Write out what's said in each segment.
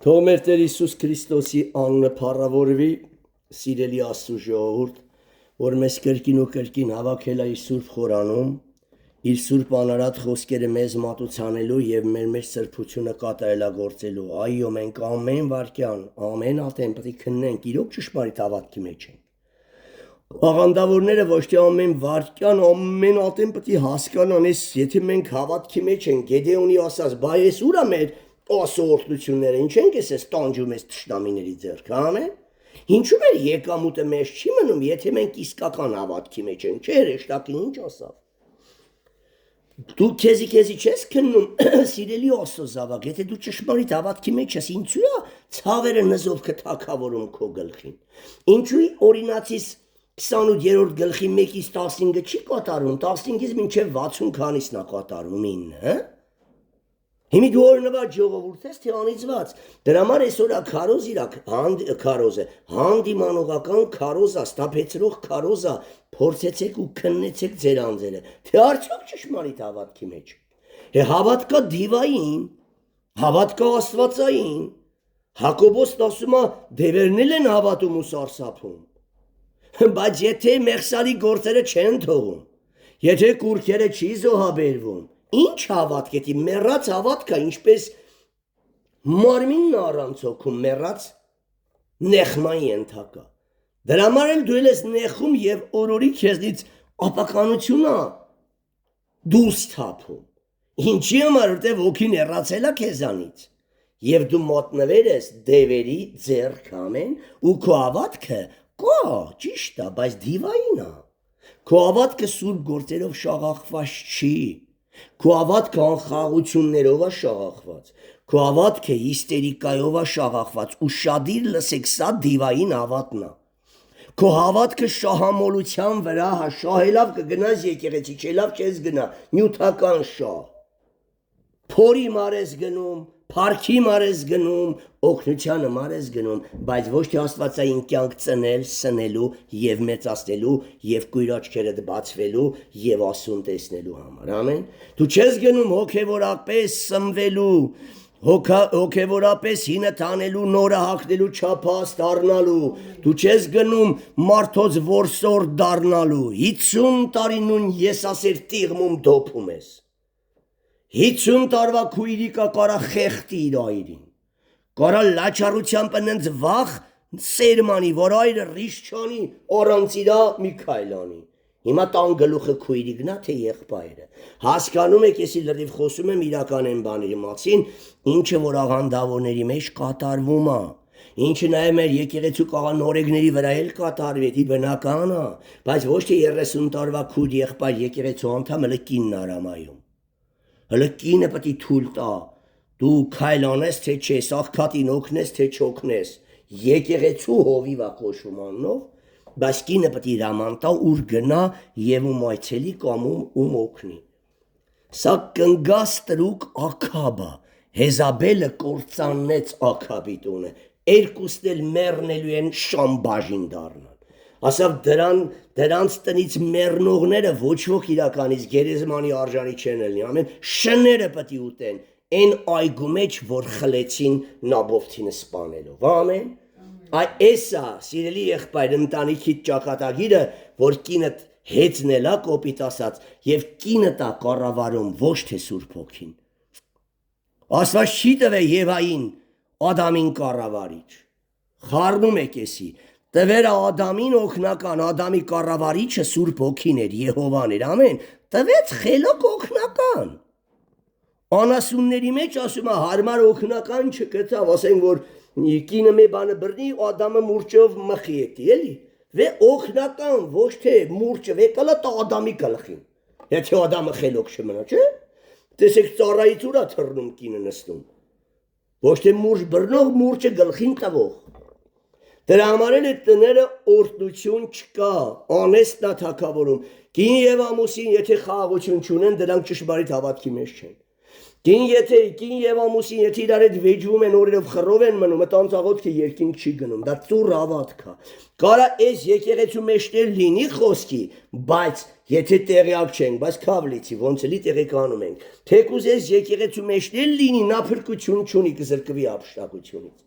Թող մեր Տեր Հիսուս Քրիստոսի անունը փառավորվի, սիրելի Աստծո ժողովուրդ, որ մեզ կրկին ու կրկին հավաքել է իր Սուրբ Խորանում, իր Սուրբ անարատ խոսքերը մեզ մատուցանելու եւ մեր սրբությունը կատարելագործելու։ Այո, մենք ամեն վարքյան, ամեն ատեն պետք է քննենք իրոք ճշմարիտ հավատքի մեջ ենք։ Աղանդավորները ոչ թե ամեն վարքյան, ամեն ատեն պետք է հասկանան, եթե մենք հավատքի մեջ ենք, Գեդեոնի ասած, բայ ես ուր է մեր ասորտությունները, ինչ ենք ես տանջում ես թշնամիների ձեռք, ամեն։ Ինչու՞ մեր եկամուտը մեզ չի մնում, եթե մենք իսկական հավատքի մեջ ենք, չէ՞, հեշտակին ինչ ասավ։ Դու քեզի չես քննում, սիրելի Աստծո զավակ, եթե դու ճշմարիտ հավատքի մեջ ես, ինչու է ցավերը նզով կթակավորում քո գլխին։ Ինչու օրինացիս 28-րդ գլխի 1-ից 15-ը չի կատարում, 15-ից մինչև 60 քանիսն է կատարում 9, հա։ Հիմի դու օրինակ ժողովուրդ ես, թե անիծված։ Դրա համար այսօր քարոզ իրակ քարոզը, հանդիմանողական քարոզա, ստապեցրող քարոզա, փորձեցեք ու քննեցեք ձեր անձերը, թե արդյոք ճշմարիտ հավատքի մեջ։ Է հավատքա դիվային, հավատքա աստվածային։ Հակոբոսն ասում է, դևերն են հավատում ու սարսափում։ Բայց եթե մեղսալի գործերը չեն թողում, եթե կուրքերը չի զոհաբերվում, ինչ հավատք է, մեռած հավատքա, ինչպես մարմինն առանց հոգում մեռած նեղմայի ենթակա։ Դրա համար էլ դու ես նեղում եւ օրորի քեզնից ապականությունը դուրս թափում։ Ինչի համար, որտեվ ոգին հեռացել է քեզանից եւ դու մատնվել ես դևերի ձեռք ամեն ու քո հավատքը կա, ճիշտ է, բայց դիվային է։ Քո հավատքը սուրբ գործերով շաղախված չի։ Քո հավատքը անխաղություններով է շաղախված։ Քո հավատքը հիստերիկայով է շաղախված ու շադիր լսեք, սա դիվային հավատն է։ Քո հավատքը շահամոլության վրա է, շահելով կգնաս եկեղեցի, չելով չես գնա, նյութական շահ։ Փորի մար ես գնում, փառքի մար ես գնում, օգնությանը մար ես գնում, բայց ոչ թե աստվածային կյանք ծնել, սնելու եւ մեծացնելու եւ կույր աչքերդ բացվելու եւ ասուն տեսնելու համար։ Ամեն։ Դու չես գնում հոգեվորապես սնվելու, հոգեվորապես հինը տանելու, նորը հագնելու, չափած դառնալու։ Դու չես գնում մարդոց որսոր դառնալու։ 50 տարի նույն եսասեր տիղմում դոփում ես։ 50 տարվա քույրիկա կարա խեղտի իր այրին։ Կարա լաչառությամբ ընենց վախ սերմանի, որ այրը ռիշչանի առանց իրա Միքայելանի։ Հիմա տան գլուխը քույրիկն է, թե եղբայրը։ Հասկանում եք, եսի լրիվ խոսում եմ իրական են բաների մասին, ինչը որ աղանդավորների մեջ կատարվում է։ Ինչը նաև մեր եկեղեցու կանոնների վրա էլ կատարվի, դա բնական է, բայց ոչ թե 30 տարվա քույր եղբայր եկեղեցու անդամ հələ կինն արամայում։ Հələ կինը պետք է թույլ տա։ Դու քայլանես, թե չես, աղքատին օգնես, թե չօգնես։ Եկեղեցու հովիվ է կոչվում աննով, բայց կինը պետք է հրամանտա ուր գնա եւ ում այցելի կամ ում օգնի։ Սա կնգաս տրուկ Աքաբը, Հեզաբելը կործանեց Աքաբի տունը, երկուսն էլ մեռնելու են շամբաժին դառնան։ Ասավ դրանց տնից մեռնողները ոչ ոք իրականից գերեզմանի արժանի չեն լինի, ամեն շները պետք է ուտեն, այն այգու մեջ, որ խլեցին Նաբովթին սպանելով, ամեն։ Այսա, սիրելի եղբայր, ընտանիքիդ ճակատագիրը, որ կինդ հեծնելա կոպիտ ասած, եւ կինդ է կառավարում, ոչ թե Սուրբ Հոգին։ Աստված չի տվել Եվային Ադամին կառավարիչ։ Խառնում եք էսի։ Տվերը Ադամին օգնական, Ադամի կառավարիչը Սուրբ Հոգին էր, Եհովան էր, ամեն։ Տվեց խելոք օգնական։ Անասունների մեջ ասում է հարմար օգնական չգտավ, ասենք որ կինը մի բանը բռնի, Ադամը մուրճով մխի էտի, էլի։ Վե օգնական, ոչ թե մուրճը վեկալա տա Ադամի գլխին։ Եթե Ադամը խելոք չմնա, չէ՞։ Տեսեք ծառայից ուրա թռնում կինը նստում։ Ոչ թե մուրճ բռնող, մուրճը գլխին տվող։ Դրա համար էլ այդ տները օրհնություն չկա, անեստն է թագավորում։ Կին եւ ամուսին եթե խաղաղություն չունեն, դրանք ճշմարիտ հավատքի մեջ չեն։ Կին եւ ամուսին եթե իրար հետ վեճվում են օրերով խռով են մնում, մտան ծաղոթքը երկինք չի գնում, դա ծուռ հավատք է։ Կարա այս եկեղեցու մեջ լինի խոսքի, բայց եթե տեղյակ չենք, բայց քավլիցի ոնց էլի տեղեկանում ենք, թեկուզ այս եկեղեցու մեջ լինի, նա փրկություն չունի, կզրկվի ապշտակությունից։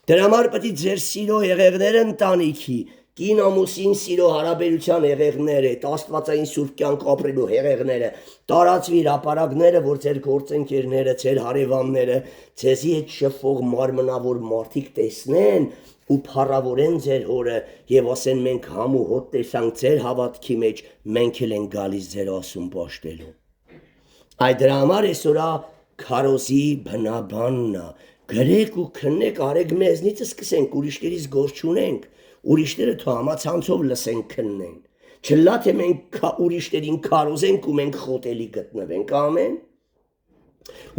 Դրա համար պետք է ձեր սիրո եղեղները ընտանիքի Կին ամուսին սիրո հարաբերության եղեղները, աստվածային սուրբ կյանք ապրելու եղեղները, տարածվի հրապարակները, որ ձեր գործընկերները, ձեր հարևանները, ձեզի հետ շփվող մարմնավոր մարդիկ տեսնեն ու փառավորեն ձեր հորը եւ ասեն մենք համ ու հոտ տեսանք ձեր հավատքի մեջ, մենք էլ ենք գալիս ձեր ասում պաշտելու։ Այդ դրա համար այսօրա քարոզի բնաբանն է, գրեք ու քննեք, արեք մեզնից սկսենք, ուրիշներից գործ չունենք։ Ուրիշները թո համացանցով լսեն քննեն, չլա թե մենք ուրիշներին քարոզենք ու մենք խոտելի գտնվենք, ամեն։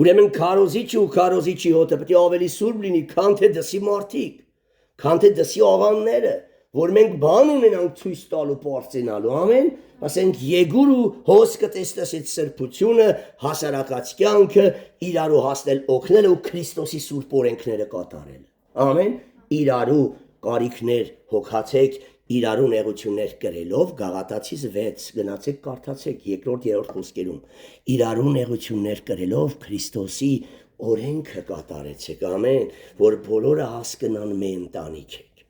Ուրեմն քարոզիչը ու քարոզիչի հոտը պետք է ավելի սուրբ լինի, քան թե դսի մարդիկ, քան թե դսի աղանները, որ մենք բան ունենանք ցույց տալու պարծենալու, ամեն, ասենք Եգուր ու հոսքը տեսնես այդ սրբությունը, հասարակած կյանքը, իրարու հասնել օգնել ու Քրիստոսի սուրբ օրենքները կատարել, ամեն, իրարու կարիքներ հոգացեք իրարու նեղություններ կրելով Գաղատացիս 6 գնացեք կարդացեք երկրորդ երրորդ խոսքերում իրարու նեղություններ կրելով Քրիստոսի օրենքը կատարեցեք ամեն որ բոլորը հասկանան մի ընտանիք եք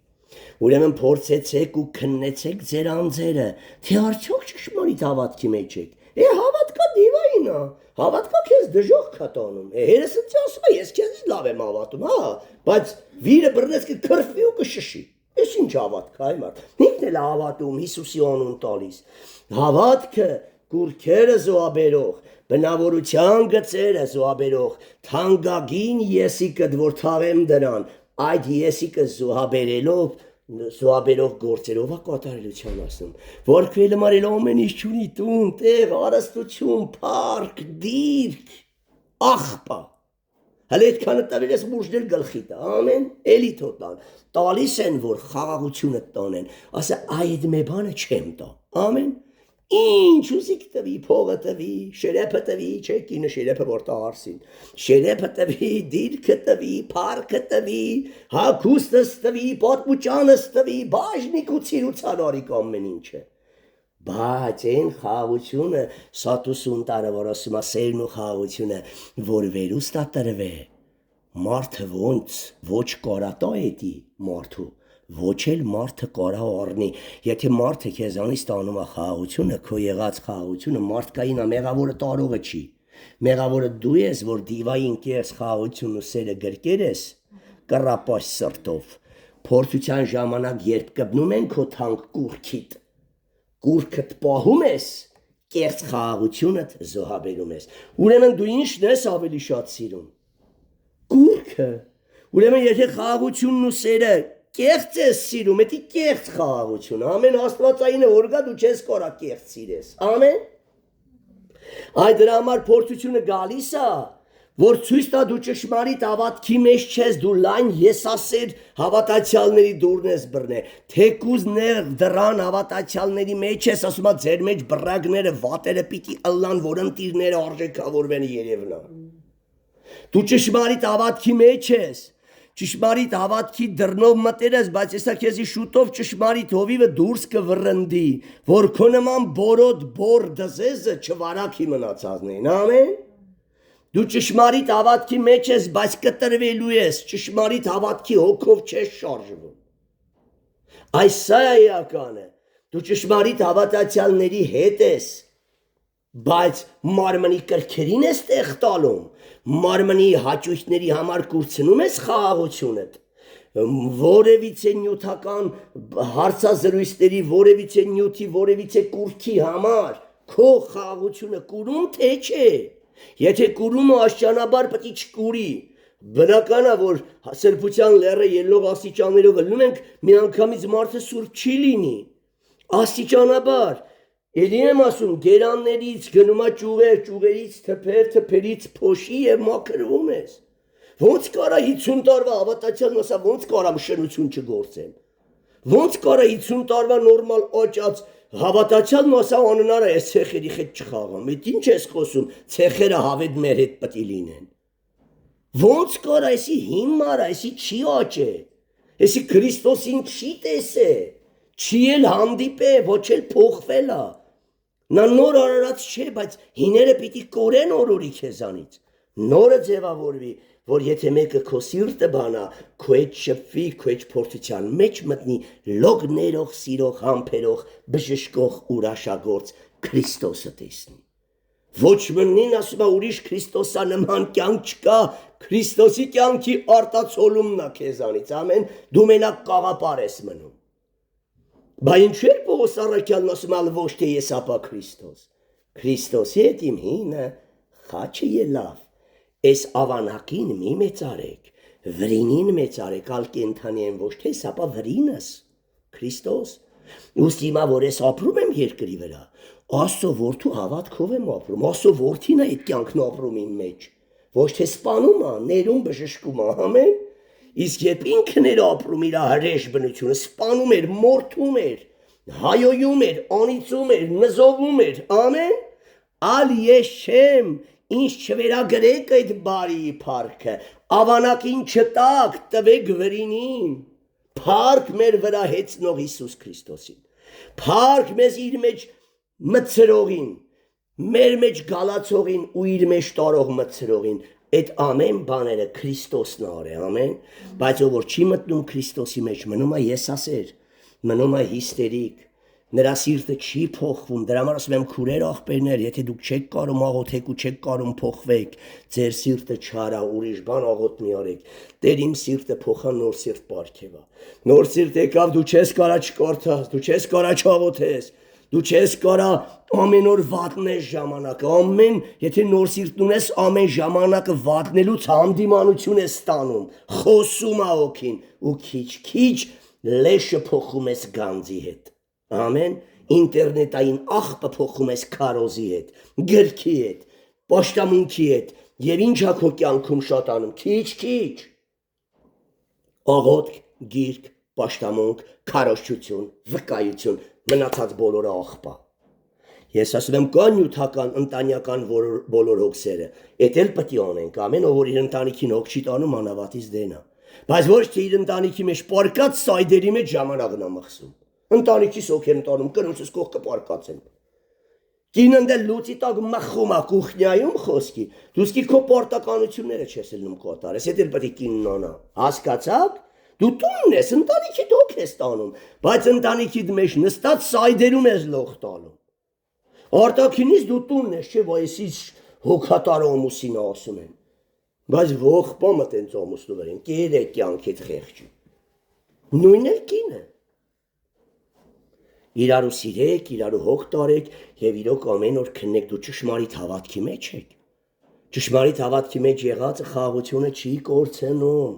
ուրեմն փորձեցեք ու քննեցեք ձեր անձերը թե արդյոք ճշմարիտ հավատքի մեջ եք հավատքա դիվային է հավատքա քեզ դժոխք կա տանում հերս ինձ ասում է ես քեզ լավ եմ հավատում հա բայց վիրը բռնես կքրֆի ու կշշի Ես ինչ հավատք այ մարդ ինքն էլ հավատում Հիսուսի անուն տալիս հավատքը կուրքերը զոհաբերող բնավորության գծերը զոհաբերող թանկագին եսիկը որ թաղեմ դրան այդ եսիկը զոհաբերող գործերով է կատարելության ասում որ քվելը մարել ամեն ինչ ունի տուն տեղ հարստություն փառք դիրք աղբա Հələ այդքանը տվել ես մուժնել գլխիտ, ամեն, էլի թոտան, տալիս են, որ խաղաղությունը տանեն, ասա այդ մե բանը չեմ տա, ամեն, ինչ ուզիք տվի, փողը տվի, շերեփը տվի, չէ կինը շերեփը որ տա արսին, շերեփը տվի, դիրքը տվի, փառքը տվի, հագուստս տվի, պատմուճանս տվի, բաժնիկ ու ցիրուցան արիք ամեն ինչը Բայց այն խաղությունը սատուսուն տարը որ ասում է սերն ու խաղությունը որ վերուստ տրվե մարդը ոնց ոչ կարատա էդի մարդու ոչ էլ մարդը կարա առնի եթե մարդը քեզանից տանում է խաղությունը քո եղած խաղությունը մարդկային է մեղավորը տարողը չի մեղավորը դու ես որ դիվային կես խաղությունը սերը գրկեր ես կռապաշ սրտով փորձության ժամանակ երբ կբնում են քո թանկ կուրքիդ Կուրքդ պահում ես, կերծ խաղաղությունդ զոհաբերում ես Ուրեմն դու ինչն ես ավելի շատ սիրում Կուրքը Ուրեմն եթե խաղաղությունն ու սերը կերծ ես սիրում Էդի կերծ խաղաղություն Ամեն աստվածայինը որ գա դու չես կարա կերծ սիրես Ամեն Այդ դրա համար փորձությունը գալիս է որ ցույց տա դու ճշմարիտ հավատքի մեջ չես դու լայն եսասեր հավատացյալների դուրն ես բռնե թեկուզ ներ դրան հավատացյալների մեջ ես ասում ձեր մեջ բռակները վատերը պիտի ըլլան որ ընտիրները արժեքավորվեն երևնա դու ճշմարիտ հավատքի մեջ ես ճշմարիտ հավատքի դռնով մտեր ես բայց հեսա քեզի շուտով ճշմարիտ հովիվը դուրս կվռնդի որ քո նման բորոդ բոր դզեզը չվարակի մնացածներին ամեն Դու ճշմարիտ հավատքի մեջ ես, բայց կտրվելու ես, ճշմարիտ հավատքի հոգով չես շարժվում։ Այս սա է իրականը, դու ճշմարիտ հավատացյալների հետ ես, բայց մարմնի կրքերին ես տեղ տալում, մարմնի հաճույքների համար կուրցնում ես խաղաղությունդ, որևիցե նյութական հարցազրույցների, որևիցե նյութի, որևիցե կուրքի համար, քո խաղաղությունը կուրում թե չէ։ Եթե կուրումը աշճանաբար պտի չկուրի, բնական է, որ սրբության լեռը ելնող աստիճաններով ելնում ենք, մի անգամից մարդը սուրբ չի լինի, աստիճանաբար, էլի եմ ասում, գերաններից գնում է ճուղեր, ճուղերից թփեր, թփերից փոշի և մաքրվում ես, ոնց կարա 50 տարվա հավատացյալն ասա, ոնց կարամ շնություն չգործեմ, ոնց կարա 50 տարվա նորմալ աճած հավատացյալն ասա աննարը այս ցեխերի հետ չխաղամ։ Այդ ինչ ես խոսում, ցեխերը հավեդ մեր հետ պետք է լինեն։ Ոնց կար այսի հիմար, այսի չի աճե։ Այսի Քրիստոսին չի տեսե, չի էլ հանդիպե, ոչ էլ փոխվել է։ Նա նոր արարած չէ, բայց հիները պիտի կորեն օրորի քեզանից։ Նորը ձևավորվի, որ եթե մեկը քո սիրտը բանա, քո հետ շփվի, քո հետ փորձության մեջ մտնի, լոգ ներող, սիրող, համբերող, բժշկող, ուրաշագործ Քրիստոսը տեսնի։ Ոչ մնին ասում է ուրիշ Քրիստոսանման կյանք չկա, Քրիստոսի կյանքի արտացոլումն է քեզանից, ամեն, դու մենակ կաղապար ես մնում։ Բա ինչու է Պողոս առաքյալն ասում ալ ոչ թե ես ապա Քրիստոս։ Քրիստոսի հետ իմ հինը խաչը ելավ։ Այս ավանակին մի մեծարեք, վրինին մեծարեք, ալ կենթանի են ոչ թե սապա վրինս, Քրիստոս։ Ուստի հիմա որ ես ապրում եմ երկրի վրա, Աստծո որդու հավատքով եմ ապրում, Աստծո որդին է այդ կյանքն ապրում իմ մեջ, ոչ թե սպանում է, ներում բժշկում է, ամեն։ Իսկ երբ ինքն էր ապրում իր հրեշ բնությունը, սպանում էր, մորթում էր, հայոյում էր, անիծում էր, նզովում էր, ամեն, ալ ես չեմ, ինչ չվերագրեք այդ բարի փառքը, ավանակին չտակ, տվեք վրինին, փառք մեր վրա հեծնող Հիսուս Քրիստոսին, փառք մեզ իր մեջ մցրողին, մեր մեջ գալացողին ու իր մեջ տարող մցրողին, այդ ամեն բաները Քրիստոսն արե, ամեն, բայց ով որ չի մտնում Քրիստոսի մեջ, մնում է եսասեր, մնում է հիստերիկ, նրա սիրտը չի փոխվում, դրա համար ասում եմ քուրեր աղբերներ, եթե դուք չեք կարում աղոթեք ու չեք կարում փոխվեք, ձեր սիրտը չարա, ուրիշ բան աղոթ մի արեք, Տեր իմ սիրտը փոխա նոր սիրտ պարգևա, նոր սիրտ եկավ, դու չես կարա չկարդաս, դու չես կարա չաղոթես, դու չես կարա ամեն օր վատնես ժամանակը, ամեն, եթե նոր սիրտ ունես, ամեն ժամանակը վատնելուց հանդիմանություն ես ստանում, խոսում ա օքին ու քիչ լեշը փոխում ես գանձի հետ, ամեն, ինտերնետային աղբը փոխում ես քարոզի հետ, գրքի հետ, պաշտամունքի հետ և ինչ ա քո կյանքում շատանում, քիչ, աղոթք, գիրք, պաշտամունք, քարոզչություն, վկայություն, մնացած բոլորը աղբա։ Ես ասում եմ կա նյութական, ընտանյական բոլոր հոգսերը, էդ էլ պտի անենք, ամեն ով որ իր ընտանիքին հոգ չի տանում անավատից դենա, բայց ոչ թե իր ընտանիքի մեջ պարկած սայդերի մեջ ժամանակն ա մխսում, ընտանիքիս հոգ են տանում, կնոցս կողքը պարկած են, կինն դել լուծի տակ մխում ա կուխնյայում խոսքի, դուսկի քո պարտականությունները չես ելնում կատարես, էդ էլ պտի կինն անա, հասկացաք, դու տունն ես, ընտանիքիդ հոգ ես տանում, բայց ընտանիքիդ մեջ նստած սայդերում ես լող տանում, արտաքինից դու տունն ես, չէ, վայսից հոգատարը ամուսինը ասում են, բայց ողբա մտենց ամուսնու վերեն, կերեք կյանքիդ խեղճի, նույն էլ կինը, իրարու սիրեք, իրարու հոգ տարեք և իրոք ամեն օր քննեք, դու ճշմարիտ հավատքի մեջ եք, ճշմարիտ հավատքի մեջ եղածը խաղաղությունը չի կորցնում,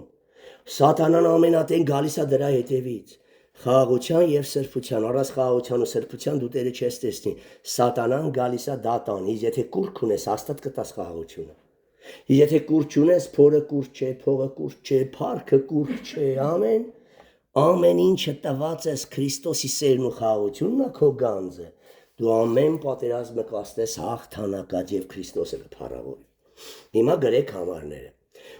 Սատանան ամենատեն գալիս է դրա հետևից, խաղաղության և սրբության, առանց խաղաղության ու սրբության դու Տերը չես տեսնի, Սատանան գալիս է դատան, իսկ եթե կուրք ունես, հաստատ կտաս խաղաղությունը, եթե կուրք չունես, փորը կուրք չէ, փողը կուրք չէ, փառքը կուրք չէ, ամեն ինչը տված ես Քրիստոսի սերն ու խաղաղությունն է քո գանձը, դու ամեն պատերազմը կասնես հաղթանակած և Քրիստոսը կփառավորի, հիմա գրեք համարները,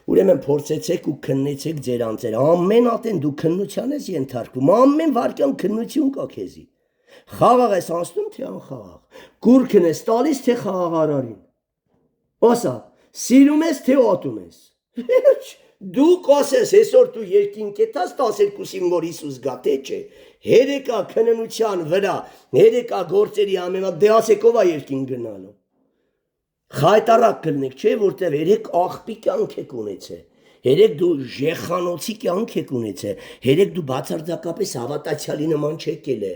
Ուրեմն փորձեցեք ու քննեցեք ձեր անձերը, ամեն ատեն դու քննության ես ենթարկվում, ամեն վարկյան քննություն կա քեզի, խաղաղ ես անցնում, թե անխաղաղ, կուրքն ես տալիս, թե խաղաղարարին, ասա, սիրում ես, թե ատում ես, դու կասես, այսօր դու երկինք եթաս 12-ին, որ Հիսուս գա, թե չէ, հերեկա քննության վրա, հերեկա գործերի ամենա, դե ասեք ով է երկինք գնալու, Խայտարակ կլնեք, չէ, որտև երեք աղբի կյանք եք ունեցե, երեք դու ժեխանոցի կյանք եք ունեցե, երեք դու բացարձակապես հավատացյալի նման չեք ելե,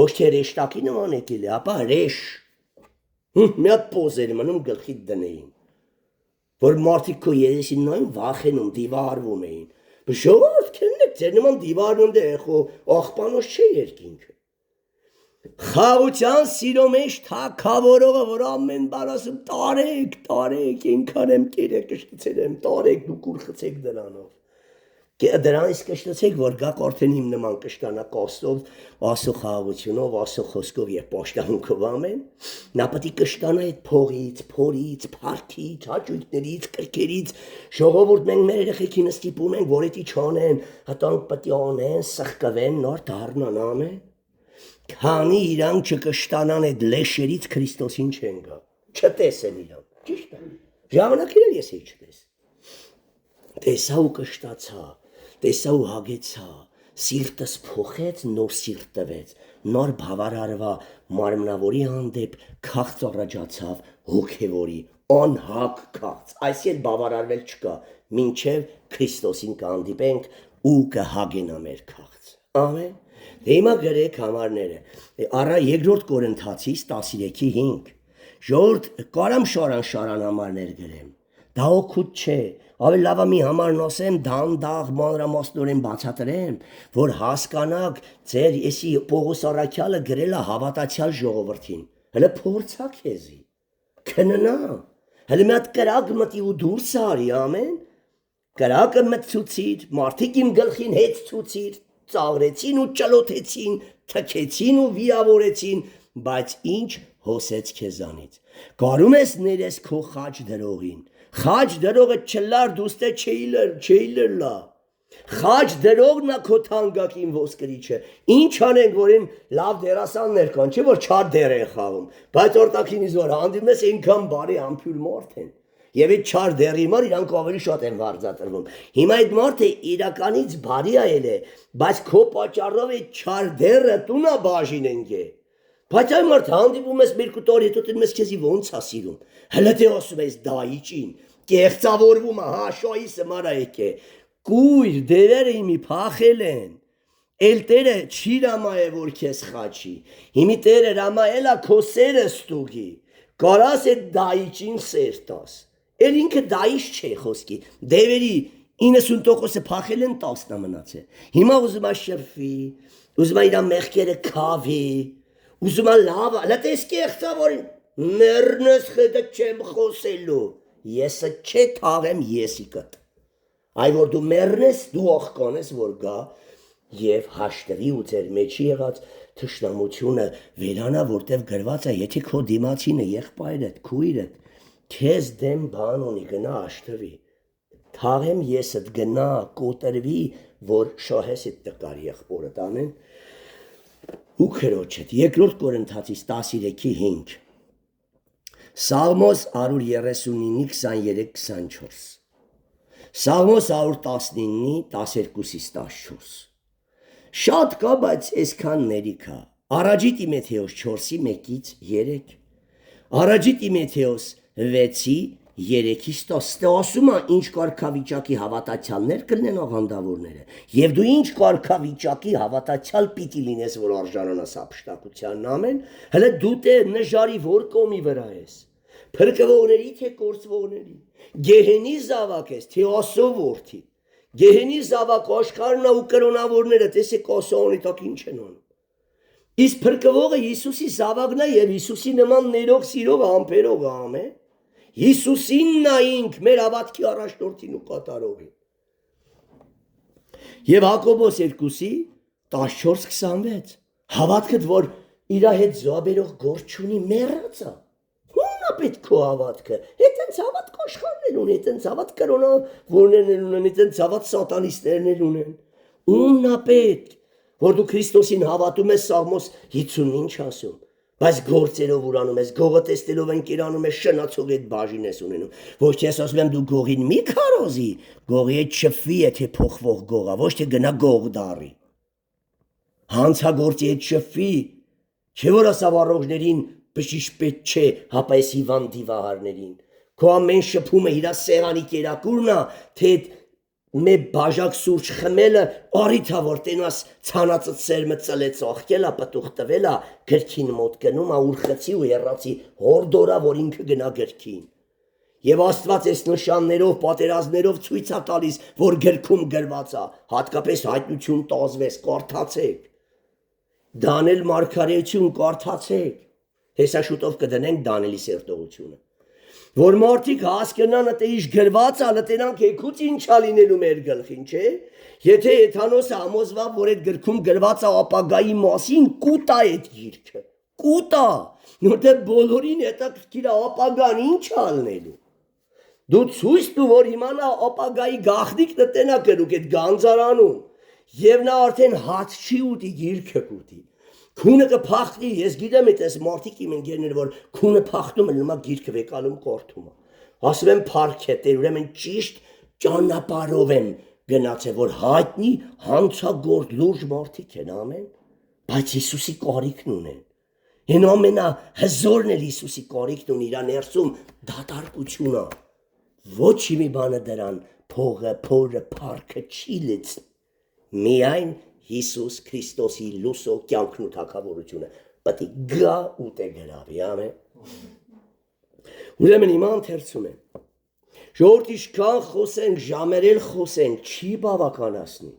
ոչ թե ռեշտակի նման եք ելե, ապա ռեշ, մի հատ պոզեր մնում գլխիդ դնեին, որ մարդիկ քո երեսին նայում վախենում, դիվարվում էին, ժողովուրդ քննեք, ձեր նման դիվարվում դե աղբանոց չէ երկինքը, Խաղության սիրո մեջ թագավորողը, որ ամեն բան ասում, տարեք, ինքան եմ կերեք կշկիցել եմ, տարեք, դու կուր խցեք դրանով, Դրանից կշտացեք, որ գա արդեն իմ նման կշտանա կոստով, ասո խաղաղությունով, ասո խոսքով եւ պաշտամունքով ամեն։ Նա պետք է կշտանա այդ փողից, փորից, փարքից, հաճույքներից, կրքերից, ժողովուրդ մենք մեր երեխեքին ստիպում ենք, որ էդի չանեն, հատանք պետք է անեն, սխկվեն, նոր դառնան ամեն։ Քանի իրանք չկշտանան այդ լեշերից Քրիստոսին չեն գա, չտեսեն իրանք, ճիշտ է։ Ժամանակին էլ ես չտես։ Տեսա ու կշտացա, տեսա ու հագեցա, սիրտս փոխեց, նոր սիրտ տվեց, նոր բավարարվա մարմնավորի հանդեպ քաղց առաջացավ հոգևորի, անհակ քաղց, այս էլ բավարարվել չկա, մինչև Քրիստոսին կհանդիպենք ու կհագենա մեր քաղց, ամեն, հիմա գրեք համարները, առա երկրորդ Կորինթացիս 13:5, ժողովուրդ կարամ շարան համարներ գրեմ, դա օգուտ չէ, ավելի լավ է մի համարն ասեմ, դանդաղ մանրամասնորեն բացատրեմ, որ հասկանաք ձեր եսի Պողոս առաքյալը գրել է հավատացյալ ժողովրդին, հələ փորձա քեզի, քննա, հələ մի հատ կրակ մտի ու դուրս արի, ամեն, կրակը մտցուցիր, մարդիկ իմ գլխին հեծցուցիր, ծաղրեցին ու ճլոթեցին, թքեցին ու վիավորեցին, բայց ինչ հոսեց քեզանից, կարում ես ներես քո խաչ դրողին, խաչ դրողը չլար դուստե չէիլր լա, խաչ դրողն է քո թանկագին ոսկրիչը, ինչ անենք, որ են լավ դերասաններ կան, չէ որ չար դեր են խաղում, բայց օրտակինից որ հանդիպում ես այնքան բարի ամփյուր մարդ են, եւ այդ չար դերի մար իրանք ավելի շատ են վարձատրվում, հիմա այդ մարդը իրականից բարի է, բայց քո պատճառով այդ չար դերը տունա բաժինենք է, բայց այն մարդ հանդիպում ես մի քիչ հետո դու ես քեզի ոնց է սիրում, հələ դե ասում ես դայիճին, կեղծավորվում է, հա, շոյիսը մարա եկե, կույր դերերը իմի փախել են, էլ տերը չի ռամայե որ քեզ խաչի, հիմի տերը ռամայել է քո սերը ստուգի, կարաս այդ դայիճին սեր տաս, էլ ինքը դայիճ չէ խոսքի, դևերի 90%-ը փախել են 10-ը մնացել, հիմա ուզում է շրվի, ուզում է իր մեղքերը քավի, ուզում է լավ, հələ տես կեղծավորին, մեռնես խետը չեմ խոսելու, եսը չէ թաղեմ եսիկըտ, այ որ դու մեռնես, դու աղկանես, որ գա և հաշտվի ու ձեր մեջի եղած թշնամությունը վերանա, որտև գրված է, եթե քո դիմացինը եղբայրդ, քույրդ, քեզ դեմ բան ունի, գնա հաշտվի, թաղեմ եսըդ գնա, կոտրվի, որ շահես իդ տկար եղբորդ անեն, ու քրոջդ, երկրորդ Կորինթացիս 13:5 Սաղմոս 139:23-24 Սաղմոս 119:12-14 Շատ կա, բայց այսքան ներիքա, առաջի Տիմոթեոս 4:1-3 առաջի Տիմոթեոս 6:3-10 Ստե ասում է ինչ կարգավիճակի հավատացյալներ կլինեն աղանդավորները եւ դու ինչ կարգավիճակի հավատացյալ պիտի լինես որ արժանանաս ապշտակությանն ամեն հələ դու դե նժարի որ կոմի վրա ես փրկվողների թե կորցվողների գեհենի զավակ ես թե ասո որդի գեհենի զավակ աշխարհն ու կրոնավորները տեսեք ասոնի տակ ինչ են անում իսկ փրկվողը Հիսուսի զավակն է եւ Հիսուսի նման ներող սիրող ամփերող ամեն Հիսուսին նայինք մեր հավատքի առաջնորդին ու կատարողին։ Եվ Հակոբոս 2:14-26 Հավատքդ որ իր հետ զոհաբերող գործ չունի մեռած է։ Ո՞ւն է պետք քո հավատքը։ Այդտենց հավատք աշխարհն ունի, այդտենց հավատ կրոնավորներն ունեն, այդտենց հավատ սատանիստներն ունեն։ Ո՞ւն է պետք որ դու Քրիստոսին հավատում ես Սաղմոս 50-ին ինչ ասում։ Բայց գործերով ուրանում ես, գողը տեսնելով ընկերանում ես, շնացող այդ բաժին ես ունենում։ Ոչ թե ես ասում եմ դու գողին մի քարոզի, գողի հետ շփվի, եթե փոխվող գողա, ոչ թե գնա գող դառի։ Հանցագործի հետ շփվի, չէ որ ասավ առողջներին բժիշկ պետք չէ, հապա էս հիվանդ դիվահարներին։ Քո ամեն շփումը իր սեղանի կերակուրն է, թե մե բաժակ սուրճ խմելը արիթա որ տենաս ցանածդ սերմը ծլեց աղկելա պտուղ տվելա գրքին մոտ գնում ա ուրխեցի ու երացի հորդորա որ ինքը գնա գրքին եւ Աստված այս նշաններով պատերազմներով ցույց է տալիս որ գրքում գրված է հատկապես հայտնություն տազվես կարդացեք Դանել Մարգարեություն կարդացեք հեսա շուտով կդնենք Դանելի սերտողությունը Որ մարդիկ հասկանան թե ինչ գրված ա, լտենանք եկուց ինչ ա լինելու մեր գլխին, չէ։ Եթե Հեթանոսը համոզվավ, որ այդ գրքում գրված ա ապագայի մասին, կուտա այդ գիրքը, կուտա, որտեղ բոլորին հետաքրքիր ա ապագան ինչ ա լինելու։ Դու ցույց տու, որ իմանա ապագայի գաղտնիքն տենա կրուկ այդ գանձարանում, եւ նա արդեն հաց չի ուտի, գիրքը կուտի։ Քունը կփախտի, ես գիտեմ այդպես մարդիկ իմ ընկերներ, որ քունը փախտում են, նոմա գիրքը վեկալում կորթում է։ Ասում եմ փարքետ, ուրեմն ճիշտ ճանապարհով եմ գնացել, որ հայտնի հանցագործ լուրջ մարդիկ են, ամեն, բայց Հիսուսի կարիքն ունեն։ Են ամենահզորն էլ Հիսուսի կարիքն ունի, իր ներսում դատարկությունը։ Ոչ մի բանը դրան փողը, փորը, փարքը չի լցնի։ Միայն Հիսուս Քրիստոսի լուսո կյանքն ու թագավորությունը պետք է գա ու տե գրավի, ամեն։ Ուրեմն հիմա ընթերցում եմ։ Ժողովուրդ ինչքան խոսենք, ժամերել խոսենք, չի բավականացնի։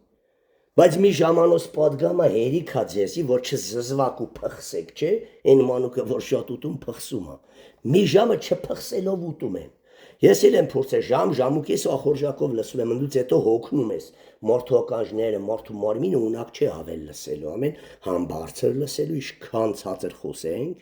Բայց մի ժամանոց պատգամը հերիք ա ձեզի, որ չզզվակ ու փխսեք, չէ, այն մանուկը, որ շատ ուտում փխսում ա։ Մի ժամը չփխսելով ուտում են։ Ես էլ եմ փորձել ժամուկես ախորժակով լսում եմ, ընդուց հետո հոգնում ես, մարդու ականջները, մարդու մարմինը ունակ չէ ավել լսելու, ամեն, համ բարձր լսելու, իշքան ցածր խոսենք,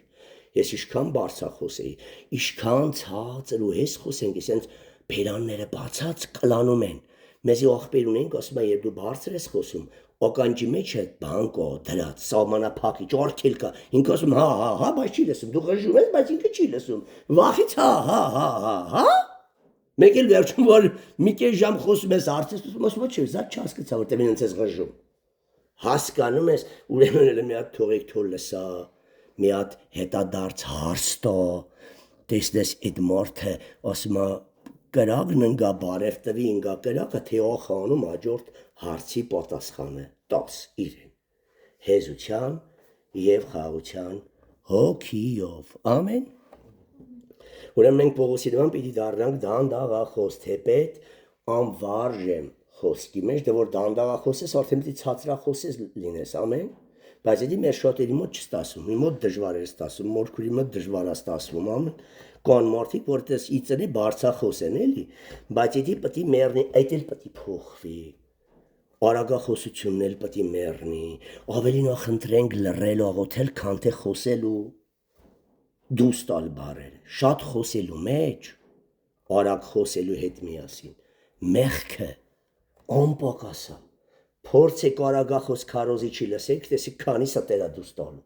ես իշքան բարձր խոսեի, իշքան ցածր ու հես խոսենք, ես բերանները բացած կլանում են, մեզի աղբեր ունենք, ասում են, երբ դու բարձր ես խոսում, ականջի մեջ է բան կա, դրած, սահմանափակիչ, արգել կա, ինքը ասում, հա, բայց չի լսում, դու խժում ես, բայց ինքը չի լսում, վախից, հա, մեկ էլ վերջում, որ մի կես ժամ խոսում ես, արդես ասում, ոչ, դա չհասկացա, որտեղ ինձ ես խժում, հասկանում ես, ուրեմն էլ մի հատ թողեք թող լսա, մի հատ հետադարձ հարց տա, տեսնես այդ մարդը, ասում է, կրակն ընգա բարև տվի ընգա կրակը թե ոխանում հաջորդ հարցի պատասխանը տաս իրեն հեզության եւ խաղաղության հոգիով ամեն ուրեմն մենք Պողոսի նման պիտի դառնանք դանդաղախոս թեպետ անվարժեմ խոսքի մեջ դե որ դանդաղախոս ես արդեն պիտի ցածրախոս լինես ամեն բայց դա մեր շատերի մոտ չստասում մի մոտ դժվար է ստասում մորքուրի մոտ դժվար է ստասվում ամեն կան մարդիկ, որտես իծնի բարձախոս են էլի, բայց իդի պտի մերնի, այդ էլ պտի փոխվի, արագախոսությունն էլ պտի մերնի, ավելի նախընտրենք լռել աղոթել, քան թե խոսելու, դուս տալ բարել, շատ խոսելու մեջ, արագ խոսելու հետ միասին, մեղքը, անպակասա, փորձեք արագախոս քարոզի չի լսեք, տեսիք քանի սատերա դուս տալու,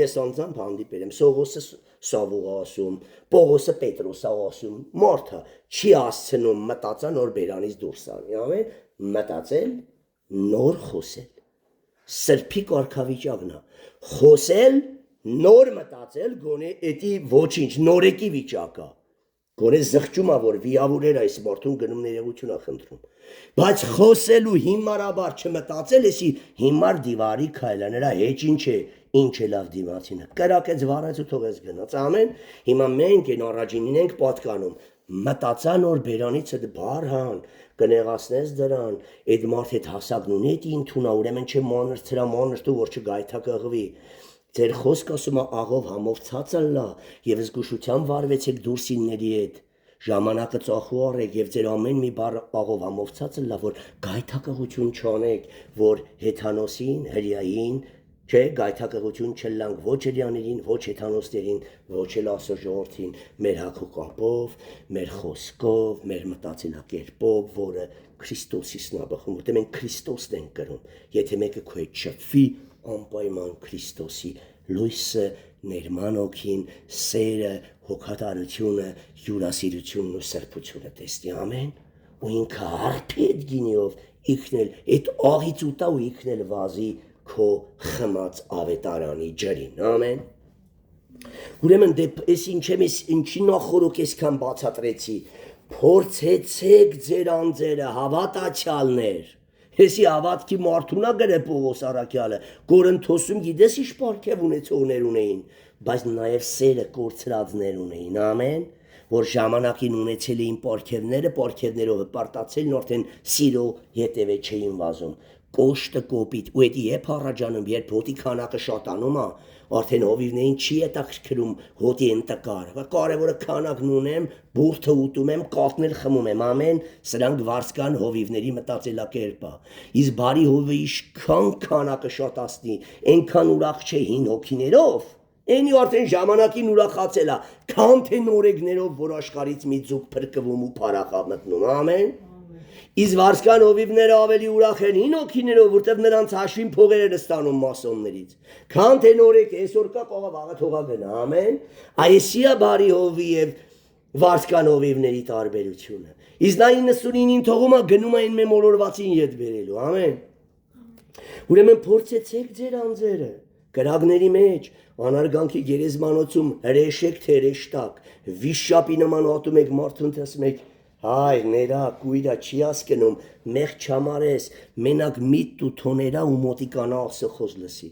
ես անձամբ հանդիպել եմ, Սողոսը Սավուղ ասում, Պողոսը Պետրոս ասում, մարդը չի ասցնում մտածա նոր բերանից դուրս անի, ամեն, մտածել, նոր խոսել, սրբի կարգավիճակն է, խոսել, նոր մտածել, գոնե էտի ոչինչ, նորեկի վիճակա, գոնե զղջում է, որ վիավորեր այս մարդուն գնում ներողություն է խնդրում, բայց խոսելու հիմարաբար չմտածել եսի հիմար դիվարի քայլը, նրա հեչ ինչ է լավ դիմացինը, կրակեց վարեց ու թողեց գնաց, ամեն, հիմա մենք են առաջինին ենք պատկանում, մտածա նոր բերանից էդ բարհան, կնեղացնես դրան, էդ մարդ հետ հասակն ունի էդ ինթունա, ուրեմն չէ մանր ծրա մանր տու, որ չգայթա կղվի, ձեր խոսք ասում է աղով համով ցածր լա, և զգուշությամբ վարվեցեք դուրսինների հետ, ժամանակը ծախու առեք և ձեր ամեն մի բառ աղով համով ցածր լա, որ գայթակղություն չանեք, որ հեթանոսին, հրյային, չէ, գայթակղություն չլանք ոչ հրյաներին, ոչ հեթանոսներին, ոչ էլ Աստծո ժողովրդին, մեր հագուկապով, մեր խոսքով, մեր մտածելակերպով, որը Քրիստոսիսն է բխում, որտեղ մենք Քրիստոսն ենք կրում, եթե մեկը քո հետ շփվի, անպայման Քրիստոսի լույսը, ներման հոգին, սերը, հոգատարությունը, հյուրասիրությունն ու սրբությունը տեսնի, ամեն, ու ինքը հարբի այդ գինիով իքնել, այդ աղից ուտա ու իքնել վազի քո խմած ավետարանի ջրին, ամեն, ուրեմն դեպ ես ինչի նախորոք եսքան բացատրեցի, փորձեցեք ձեր անձերը հավատացյալներ, Հեսի հավատքի մարդունա գրե Պողոս առաքյալը, Կորինթոսում գիտես ինչ պարգև ունեցողներ ունեին, բայց նաև սերը կորցրածներ ունեին, ամեն, որ ժամանակին ունեցել էին պարգևները, պարգևներով պարտացել արդեն սիրո հետևե չէին վազում, կոշտը կոպիտ ու էդի է փառաջանում երբ հոտի քանակը շատանում է արդեն հովիվներին չի հետաքրքրում հոտի ընտկար կարևորը քանակն ունեմ բուրդը ուտում եմ կաթնել խմում եմ ամեն սրանք վարձկան հովիվների մտածելակերպ է իսկ բարի հովը ինչքան քանակը շատացնի այնքան ուրախ չէ հին հոգիներով Այնի արդեն ժամանակին ուրախացել է քան թե նորեգներով որ աշխարից մի ձուկ փրկվում ու փարախա մտնում ամեն Իսկ վարձկան հովիվները ավելի ուրախ են հին հոգիներով, որտեղ նրանց հաշվին փողեր են ստանում մասոններից։ Քան թե նորեկ այսօր կա կողա վաղը թողա գնա, ամեն։ Այսիա բարի հովի եւ վարձկան հովիվների տարբերությունը։ Իսկ նա 99-ին թողումա գնում այն մեմորորվածին յետ բերելու, ամեն։ Ուրեմն փորձեցեք ձեր անձերը կրակների մեջ, անարգանքի գերեզմանոցում հրեշեք թե հրեշտակ, վիշապի նման ատում եք մարդուն տեսում եք Հայր ներա կույրա չի ասկնում մեղ չամարես մենակ միտ ու թոներա ու մոտիկանա ասխոզ լսի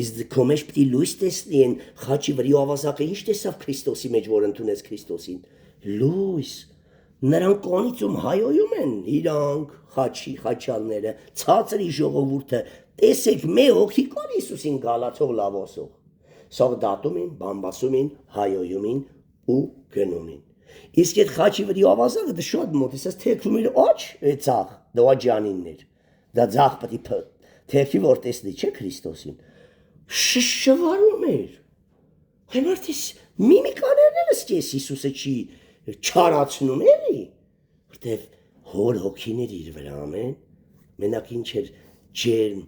իսկ քո մեջ պիտի լույս տեսնի են խաչի վրի ավազակը ինչ տեսավ Քրիստոսի մեջ որ ընդունեց Քրիստոսին լույս նրանք կոնիցում հայոյում են իրանք խաչի խաչալները ցածրի ժողովուրդը տեսեք մե հոգի կան Հիսուսին գալացող լավոսող սա դատումին բամբասումին հայոյումին ու գնումին Իսկ այդ խաչի վրի ավազակը դա շատ մոտ է, թեքվում էր աչ ցախ, դա ջանիններ։ Դա ցախ պետք է թեքի որ տեսնի չէ Քրիստոսին։ Շշվարում էր։ Հենարտիս միմիկաներն էլ սկես Հիսուսը չի չարացնում էլի։ Որտեվ հոր հոգիներ իր վրա ամեն։ Մենակ ինչ էր ջերմ,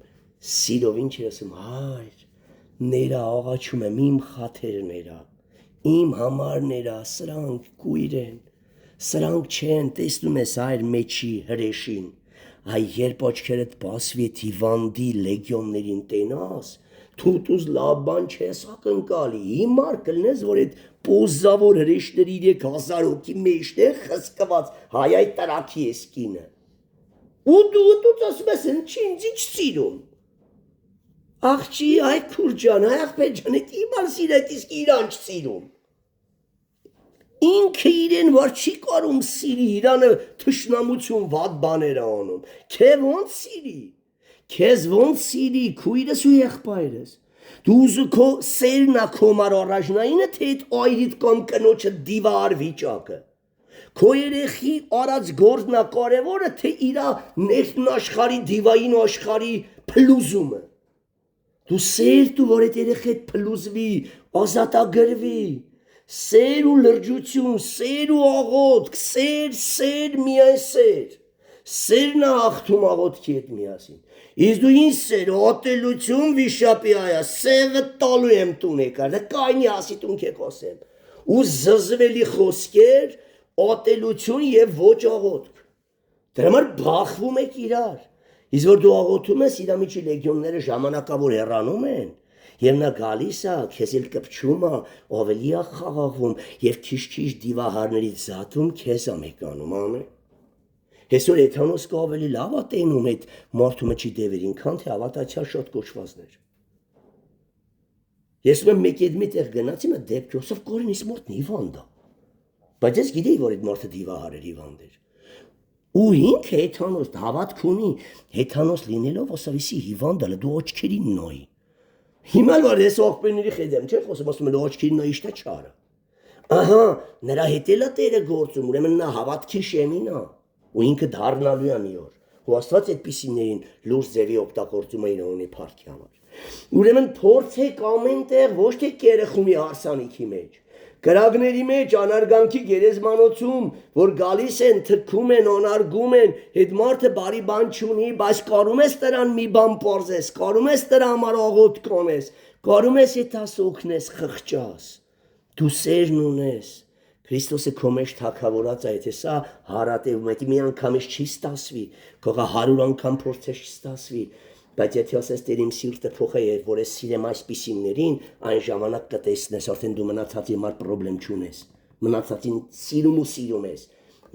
սիրով ինչ էր ասում, հայր, ներա աղաչում եմ իմ խաթերներա Իմ համարներա սրանք կույր են, սրանք չեն, տեսնում ես այր մեջի հրեշին, այ երբ աչքերդ բասվի թիվանդի լեգյոններին տենաս, թուտուզ լավ բան չես ակնկալի, հիմար կլնես, որ այդ պոզավոր հրեշների 3000 հոգի մեջտեղ խսկված հայ այդ տրակի ես կինը, ու դու ասում ես ինձ ինչ սիրում, Աղջի, այ քուրջան, այ աղբեջան, այդ իմար սիրետ իսկ իրան չսիրում։ Ինքը իրեն որ չի կարում սիրի, իրանը թշնամություն վատ բաներ անում։ Քեզ ոնց սիրի։ Քեզ ոնց սիրի, քույրս ու եղբայրս։ Դու ուզու քո սերնա քո մար առաջնայինը թե այդ այրիդ կամ կնոջը դիվար վիճակը։ Քո երեխի արած գործնա կարևորը թե իրա ներքն աշխարհի դիվային աշխարհի փլուզումը։ Դու սեր դու որ այդ երեխեդ փլուզվի, ազատագրվի, սեր ու լրջություն, սեր ու աղոթք, սեր միայն սեր, սերն է հաղթում աղոթքի հետ միասին, իսկ դու ինչ սեր, ատելություն վիշապի այա, սևը տալու եմ տուն եկար, դա կայնի ասի տունք եք ասեմ, ու զզվելի խոսքեր, ատելություն և ոչ աղոթք, դրա մար բախվում եք իրար, Իսկ որ դու աղոթում ես, իրա միջի լեգիոնները ժամանակավոր հեռանում են, և նա գալիս է, քեզ էլ կպչում է, ավելի է խաղաղվում, և քիչ-քիչ դիվահարներից զատվում քեզ է մեկանում, ամեն։ Այսօր Էթանոս կա ավելի լավ է տենում այդ մարդու մջի դևերին, քան թե հավատացյալ շատ կոչվածներ։ Ես ում մեկ այդ մի տեղ գնացի, մա դեպք Յոսեֆ Կորինիս մորտն հիվանդ է, բայց ես գիտեի, որ այդ մարդը դիվահար էր հիվանդ էր։ Ու ինքը Հեթանոս հավատք ունի, Հեթանոս լինելով ասավիսի հիվանդալը դու աչքերին նոյի։ Հիմա որ ես ողբերների հետ եմ, չէ՞ խոսում, ասում եմ աչքերին նոյի շտա չարա։ Ահա, նրա հետ էլ է Տերը գործում, ուրեմն նա հավատքի շեմին է, ու ինքը դառնալու է մի օր։ Ու Աստված այդպիսիներին լուրջ ձևի օգտագործում է իր անունի փառքի համար։ Ուրեմն փորձեք ամեն տեղ ոչ թե կերխումի հարսանիքի մեջ Կրակների մեջ անարգանքի գերեզմանոցում, որ գալիս են, թքում են, անարգում են, հետ մարդը բարի բան չունի, բայց կարում ես նրան մի բան պարզես, կարում ես նրա համար աղոթք անես, կարում ես եթաս օգնես, խղճաս, դու սերն ունես, Քրիստոսը քո մեջ թագավորած է, եթե սա հարատևում է, մի անգամից չի ստասվի, կողա 100 անգամ փորձես չստասվի, Բայց եթե ասես Տեր իմ սիրտը փոխե էր, որ ես սիրեմ այսպիսիներին, այն ժամանակ կտեսնես, արդեն դու մնացածի համար պրոբլեմ չունես, մնացածին սիրում ես,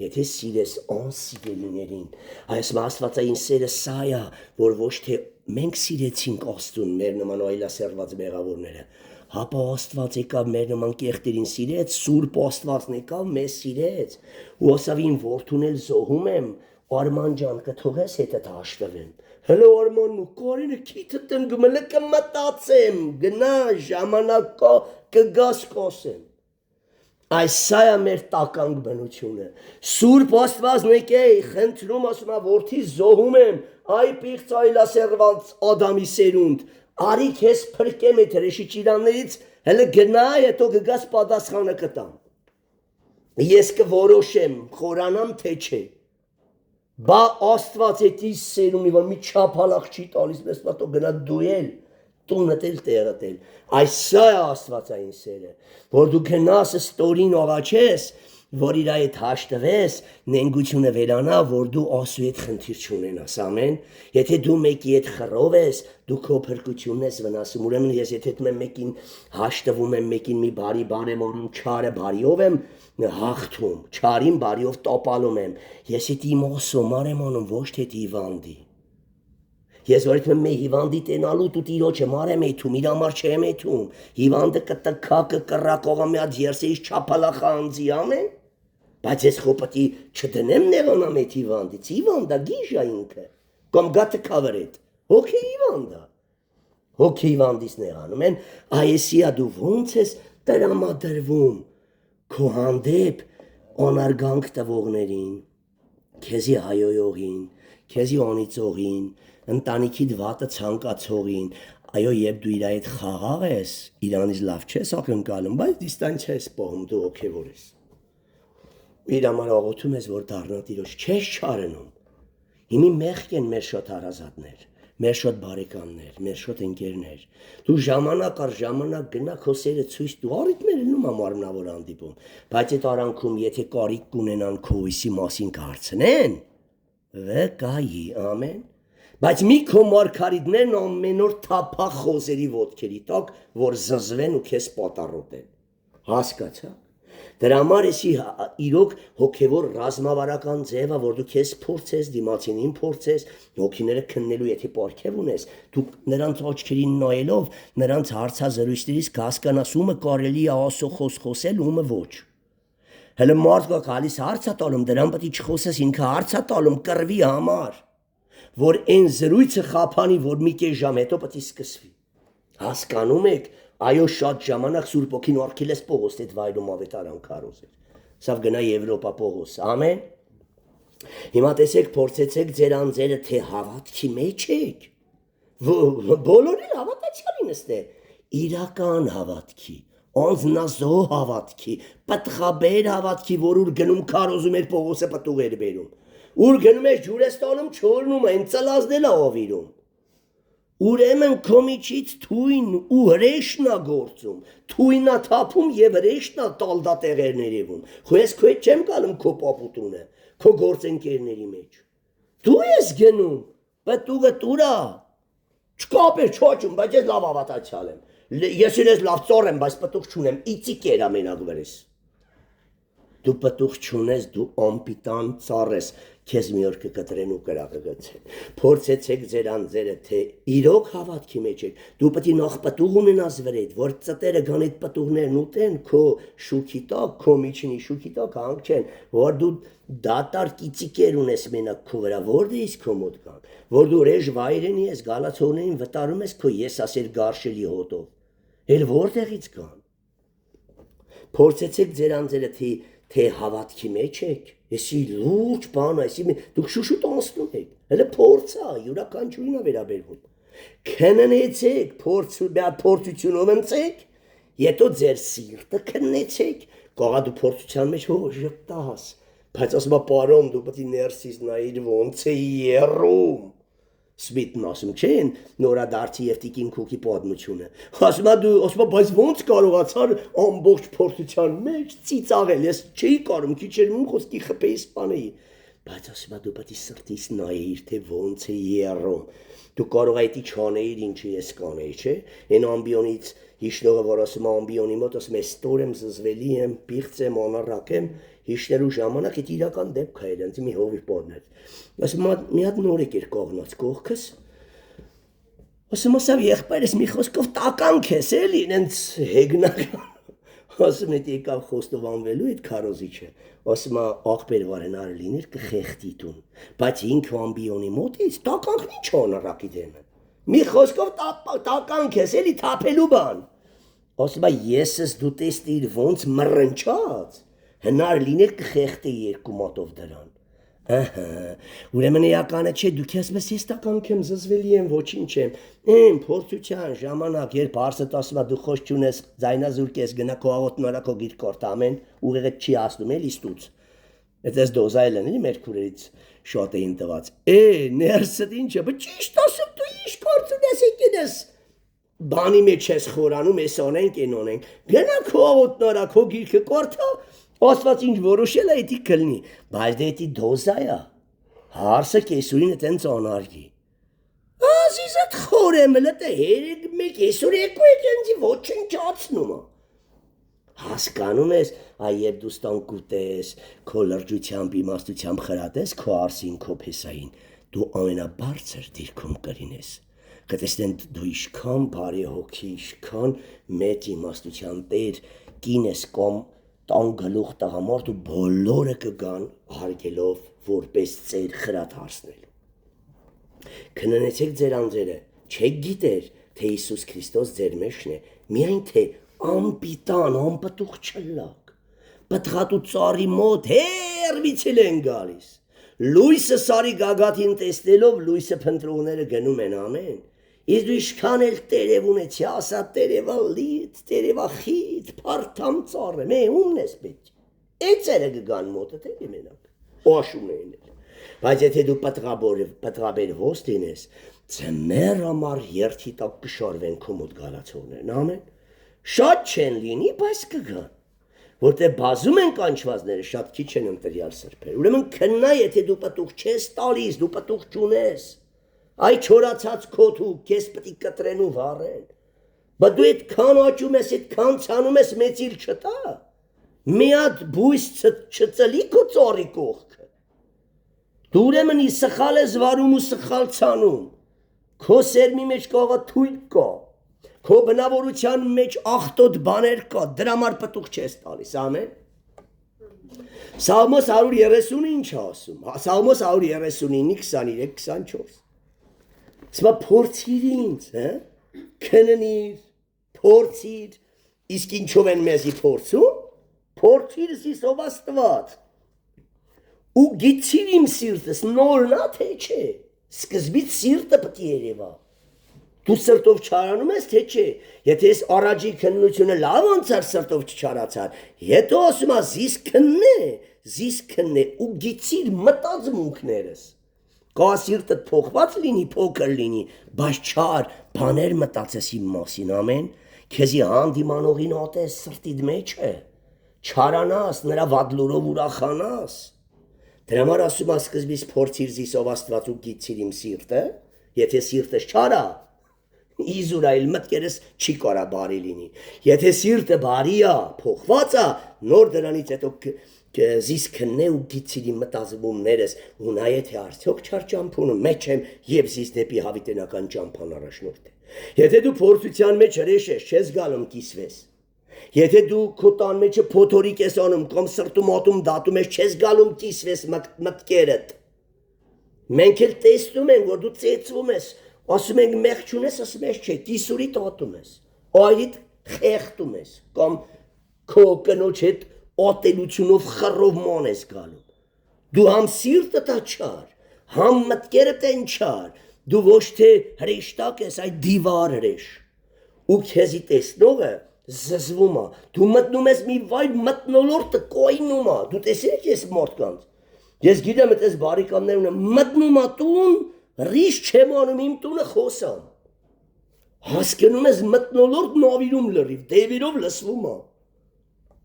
եթե սիրես անսիրելիներին, այս աստվածային սերը սա է, որ ոչ թե մենք սիրեցինք Աստծուն մեր նման այլասերված մեղավորները, հապա Աստված եկավ մեր նման կեղտերին սիրեց, Սուրբ Աստվածն եկավ մեզ սիրեց, ու ասավ իմ որդուն էլ զոհում եմ, Արման ջան, կթողես հետդ հաշտվեմ։ Հələ Արմանն ու Կարինը քիթը տնգում էլ կմտածեմ, գնա ժամանակ կա կգաս կասեմ։ Այսա է մեր տականք բնությունը։ Սուրբ Աստվածն եկե խնդրում ասում է որդի զոհում եմ, այ պիղծ այլասերված Ադամի սերունդ, արի քեզ փրկեմ այդ հրեշի ճիրաններից, հələ գնա հետո կգաս պատասխանը կտամ։ Ես կորոշեմ, խորանամ թե չէ։ Բա Աստված էտի սերունի, որ մի չափալախ չի տալիս, մեստատո գնա դուել, տունդ էլ տեղդ էլ։ Այսա է Աստվածային սերը, որ դու գնաս ստորին աղաչես, որ իր այդ հաշտվես, նենգությունը վերանա, որ դու Աստծու հետ խնդիր չունենաս, ամեն։ Եթե դու մեկի հետ խռով ես, դու քո փրկությունն ես վնասում, ուրեմն ես եթե մեկին հաշտվում եմ, մեկին մի բարի բան եմ անում, չարը բարիով եմ հաղթում, չարին բարիով տապալում եմ, ես այդ իմ ոսոմար եմ անում, ոչ թե հիվանդի։ Ես որ եմ մի հիվանդի տենալու դու տիրոջը մար եմ եթում, իր համար չեմ եթում, հիվանդը կտկա կկռա կողամյաց երսեից չափալախ անձի ամեն, բայց ես խոպտի չդնեմ նեղանամ այդ հիվանդից, հիվանդա գիժա ինքը, կամ գատը կավրետ, հոգի հիվանդա, հոգի հիվանդից նեղանում են, այսիա դու ոնց ես տրամադրվում, քո հանդեպ անարգանք տվողներին, քեզի հայոյողին, քեզի անիծողին, ընտանիքիդ վատը ցանկացողին, այո, երբ դու իր այդ խաղաղ ես, իրանից լավ չես ակնկալում, բայց դիստանց ես պահում, դու հոգևոր ես։ Իր համար աղոթում ես, որ դառնա Տիրոջ, չես չարնում։ Հիմի մեղք են մեր շոտ հարազատներ, մեր շոտ բարեկամներ, մեր շոտ ընկերներ։ Դու ժամանակ առ ժամանակ գնա քո սերը ցույց տու, առիթներ լինում ամառնավոր հանդիպում, բայց այդ արանքում եթե կարիք կունենան քո հույսի մասին կհարցնեն, վկայի, ամեն։ Բայց մի քո մարգարիտներն ամեն օր թափա խոզերի ոտքերի տակ, որ զզվեն ու քեզ պատառոտեն։ Հասկացա։ Դրա համար էսի իրոք հոգևոր ռազմավարական ձևը, որ դու քեզ փորձես, դիմացինին փորձես, հոգիները քննելու եթե պարգև ունես, դու նրանց աչքերին նայելով, նրանց հարցազրույցներից կհասկանաս ումը կարելի է Աստծո խոսք խոսել, ումը ոչ։ Հələ մարդ կա գալիս հարց է տալում, դրան պետք է չխոսես, ինքը հարց է տալում կռվի համար, որ այն զրույցը խափանի, որ մի կես ժամ հետո պետք է սկսվի։ Հասկանում եք, այո շատ ժամանակ Սուրբ Օքին Արքելես Պողոստ այդ վայրում ավետարան քարոզեր։ Սավ գնա Եվրոպա Պողոս, ամեն։ Հիմա տեսեք, փորձեցեք ձեր անձերը թե հավատքի մեջ եք։ Բոլորին հավատացյալին է, իրական հավատքի, անձնազոհ հավատքի, պտղաբեր հավատքի, որ ուր գնում քարոզում էր Պողոսը պտուղ էր բերում։ Ուր գնում էր ջուր է ստանում, չորնում են, ծլազդել է ավիրում։ Ուրեմն քո միջից թույն ու հրեշն է գործում, թույնա թափում եւ հրեշն է տալդատեղերն երևում։ Խո ես քո հետ չեմ գալում քո պապուտունը, քո գործընկերների մեջ։ Դու ես գնում, պտուղը տուրա։ Չկապեր չոչում, բայց ես լավ հավատացյալ եմ։ Ես իրես լավ ծառ եմ, բայց պտուղ չունեմ, իծիկ էր ամենակ վրես։ Դու պտուղ չունես, դու անպիտան ծառ ես, քեզ մի օր կկտրեն ու կրակը գցեն։ Փորձեցեք ձեր անձերը, թե իրոք հավատքի մեջ եք, դու պետք է նախ պտուղ ունենաս վրեդ, որ ծտերը գան այդ պտուղներն ուտեն, քո շուքի տակ, քո միջինի շուքի տակ հանգչեն, որ դու դատարկ իծիկեր ունես մենակ քո վրա, որտե իսկ քո մոտ կան, որ դու ռեժ վայրենի ես, գալացողներին վտարում ես քո եսասեր գարշելի հոտով, էլ որտեղից կան։ Փորձեցեք ձեր անձերը, թե հավատքի մեջ եք, եսի լուրջ բան, այսի դուք շուշուտ անցնում եք, հələ փորձա, յուրաքանչյուրին է վերաբերվում։ Քննեցեք, փորձությունով ընծեք, հետո ձեր սիրտը քննեցեք, կողա դու փորձության մեջ ժպտաս, բայց ասում է պարոն, դու պետք է ներսից նայիր ոնց է եռում։ Սմիթն ասում չեն նորադարձի եւ Տիկին Քուքի պատմությունը։ Ասում է բայց ոնց կարողացար ամբողջ փորձության մեջ ծիծաղել, ես չէի կարող քիչ էր մում խոսքի խփեի սպանեի։ Բայց ասում է դու պետք է սրտից նայիր, թե ոնց է եռում։ Դու կարող այդ չանեիր ինչը ես կանեի, չէ։ Այն ամբիոնից հիշնողը, որ ասում է ամբիոնի մոտ, ասում է ստոր եմ, զզվելի եմ, պիղծ եմ, անառակ եմ, հիշնելու ժամանակ այդ իրական դեպք է իրենց մի հովի պատմել։ Ասում մի հատ նորեկ էր կողնած կողքս։ Ասում ասավ եղբայրս մի խոսքով տականք ես էլի, ինձ հեգնական։ ասում է եկավ խոստովանվելու այդ քարոզիչը, ասում է աղբեր վարենարը լիներ կխեղդի տուն, բայց ինքը ամբիոնի մոտից տականքն ինչ անառակի դեմը, մի խոսքով տականք ես, էլի թափելու բան, ասում է եսս դու տեստիր ոնց մռնչած, հնար լիներ կխեղդի երկու մատով դրան, ուրեմն էականը չէ, դուք ասես ես տականք եմ, զզվելի եմ, ոչինչ եմ, եմ փորձության ժամանակ, երբ հարսդ ասում է դու խոս չունես, ձայնազուրկ ես, գնա քո աղոթն արա քո գիրք ամեն, ուղեղդ չի ասնում էլի ստուց, այդպես դոզայել են էլի մեր քուրերից շատ էին տված, ներսդ ինչ է, բայց ճիշտ ասում դու ինչ գործում ես եկես, բանի մեջ ես խորանում, ես անենք, են անենք, գնա քո աղոթն արա քո գիրքը կորթա, Աստված ինչ որոշել է էդի կլնի, բայց դե էդի դոզայա, հարսը կեսուրին էտեն ծանարգի, ազիզդ խոր եմ լտը հերեկ մեկ կեսուր եկու եկենձի ոչնչացնում է, հասկանում ես, երբ դու ստան կուտես, քո լրջությամբ իմաստությամբ խրատես, քո արսին, քո փեսային, դու ամենաբարձր դիրքում կլինես, կտեսնեն դու իշքան բարի հոգի, իշքան մեծ իմաստության տեր, կին ես կոմ, տան գլուխ տղամարդ ու բոլորը կգան հարգելով որպես ծեր խրատ հարսնելու։ Քննեցեք ձեր անձերը, չեք գիտեր, թե Հիսուս Քրիստոս ձեր մեջն է, միայն թե անպիտան, անպտուղ չլակ, պտղատու ծառի մոտ հեռվիցել են գալիս, լույսը սարի գագաթին տեսնելով լույսը փնտրողները գնում են ամեն, Իսկ դու իշքան էլ տերև ունեցի, ասա տերևա լիտ, տերևա խիտ, պարթամ ծառ եմ, ումն ես պետք, էցերը գգան մոտդ էլի մենակ, օաշում էին էլ, բայց եթե դու պտղաբեր ոստ ինես, ծմեր ամար երդի տակ կշարվեն քո մոտ գալացողներն, ամեն, շատ չեն լինի, բայց կգան, որտեղ բազում են կանչվածները, շատ քիչ են ընտրյալ սրբեր, ուրեմն քննա, եթե դու պտուղ չես տալիս, դու պտուղ չունես, Այ չորացած քոթու, կես պտի կտրեն ու վարեն, բա դու այդքան աճում ես, այդքան ցանում ես մեծիլ չտա, մի հատ բույս չծլի քո ծառի կողքը, դու ուրեմն ի սխալ ես վարում ու սխալ ցանում, քո սերմի մեջ կողը թույլ կա, քո բնավորության մեջ աղտոտ բաներ կա, դրա համար պտուղ չես տալիս, ամեն, Սաղմոս 130 ինչ ասում, Սաղմոս 139, 23, 24, Սմա փորձիր ինձ, քննիր, փորձիր, իսկ ինչով են մեզի փորձում, փորձիր զիսով աստված, ու գիցիր իմ սիրտս, նորնա թե չէ, սկզբից սիրտը պտի երևա, դու սրտով չարանում ես թե չէ, եթե ես առաջի քննությունը լավ անցար սրտով չչարացար, հետո ասում է զիս քննե, ու գիցիր մտածմունքներս, Կա սիրտդ փոխված լինի, փոքր լինի, բայց չար բաներ մտածես իմ մասին, ամեն, քեզի հանդիմանողին ատես սրտիդ մեջ է, չարանաս, նրա վադլուրով ուրախանաս, դրա համար ասում է սկզբից փորձիր զիսով աստված ու գիցիր իմ սիրտը, եթե սիրտս չարա, իզուրայել մտքերս չի կարա բարի լինի, եթե սիրտը բարի է, փոխված է, նոր դրանից հետո զիս քննե ու գիցիր իմ մտածումներս ու նայ եթե արդյոք չար ճամփունում մեջ եմ եւ զիս դեպի հավիտենական ճամփան առաջնորդ է եթե դու փորձության մեջ հրեշ ես չես գալում կիսվես եթե դու քո տան մեջը փոթորիկ ես անում կամ սրտում ատում դատում ես չես գալում կիսվես մտքերդ մենք էլ տեսնում ենք որ դու ծեծվում ես ասում ենք մեղ չունես ասում ես չէ կիսուրի տատում ես այդիդ խեղդում ես կամ քո կնոջ հետ Ոտելությունով խռով ման ես գալում, դու համ սիրտը տա չար, համ մտքերդ են չար, դու ոչ թե հրեշտակ ես, այ դիվար հրեշ, ու քեզի տեսնողը զզվում է, դու մտնում ես մի վայր մտնոլորտը կոյնում է, դու տեսեք ես մարդկանց, ես գիտեմ այդպես բարիկամներ ունեմ, մտնում է տուն, ռիշ չեմ անում իմ տունը խոսամ, հասկանում ես մտնոլորտ նավիրում լրիվ, դևիրով լսվում է,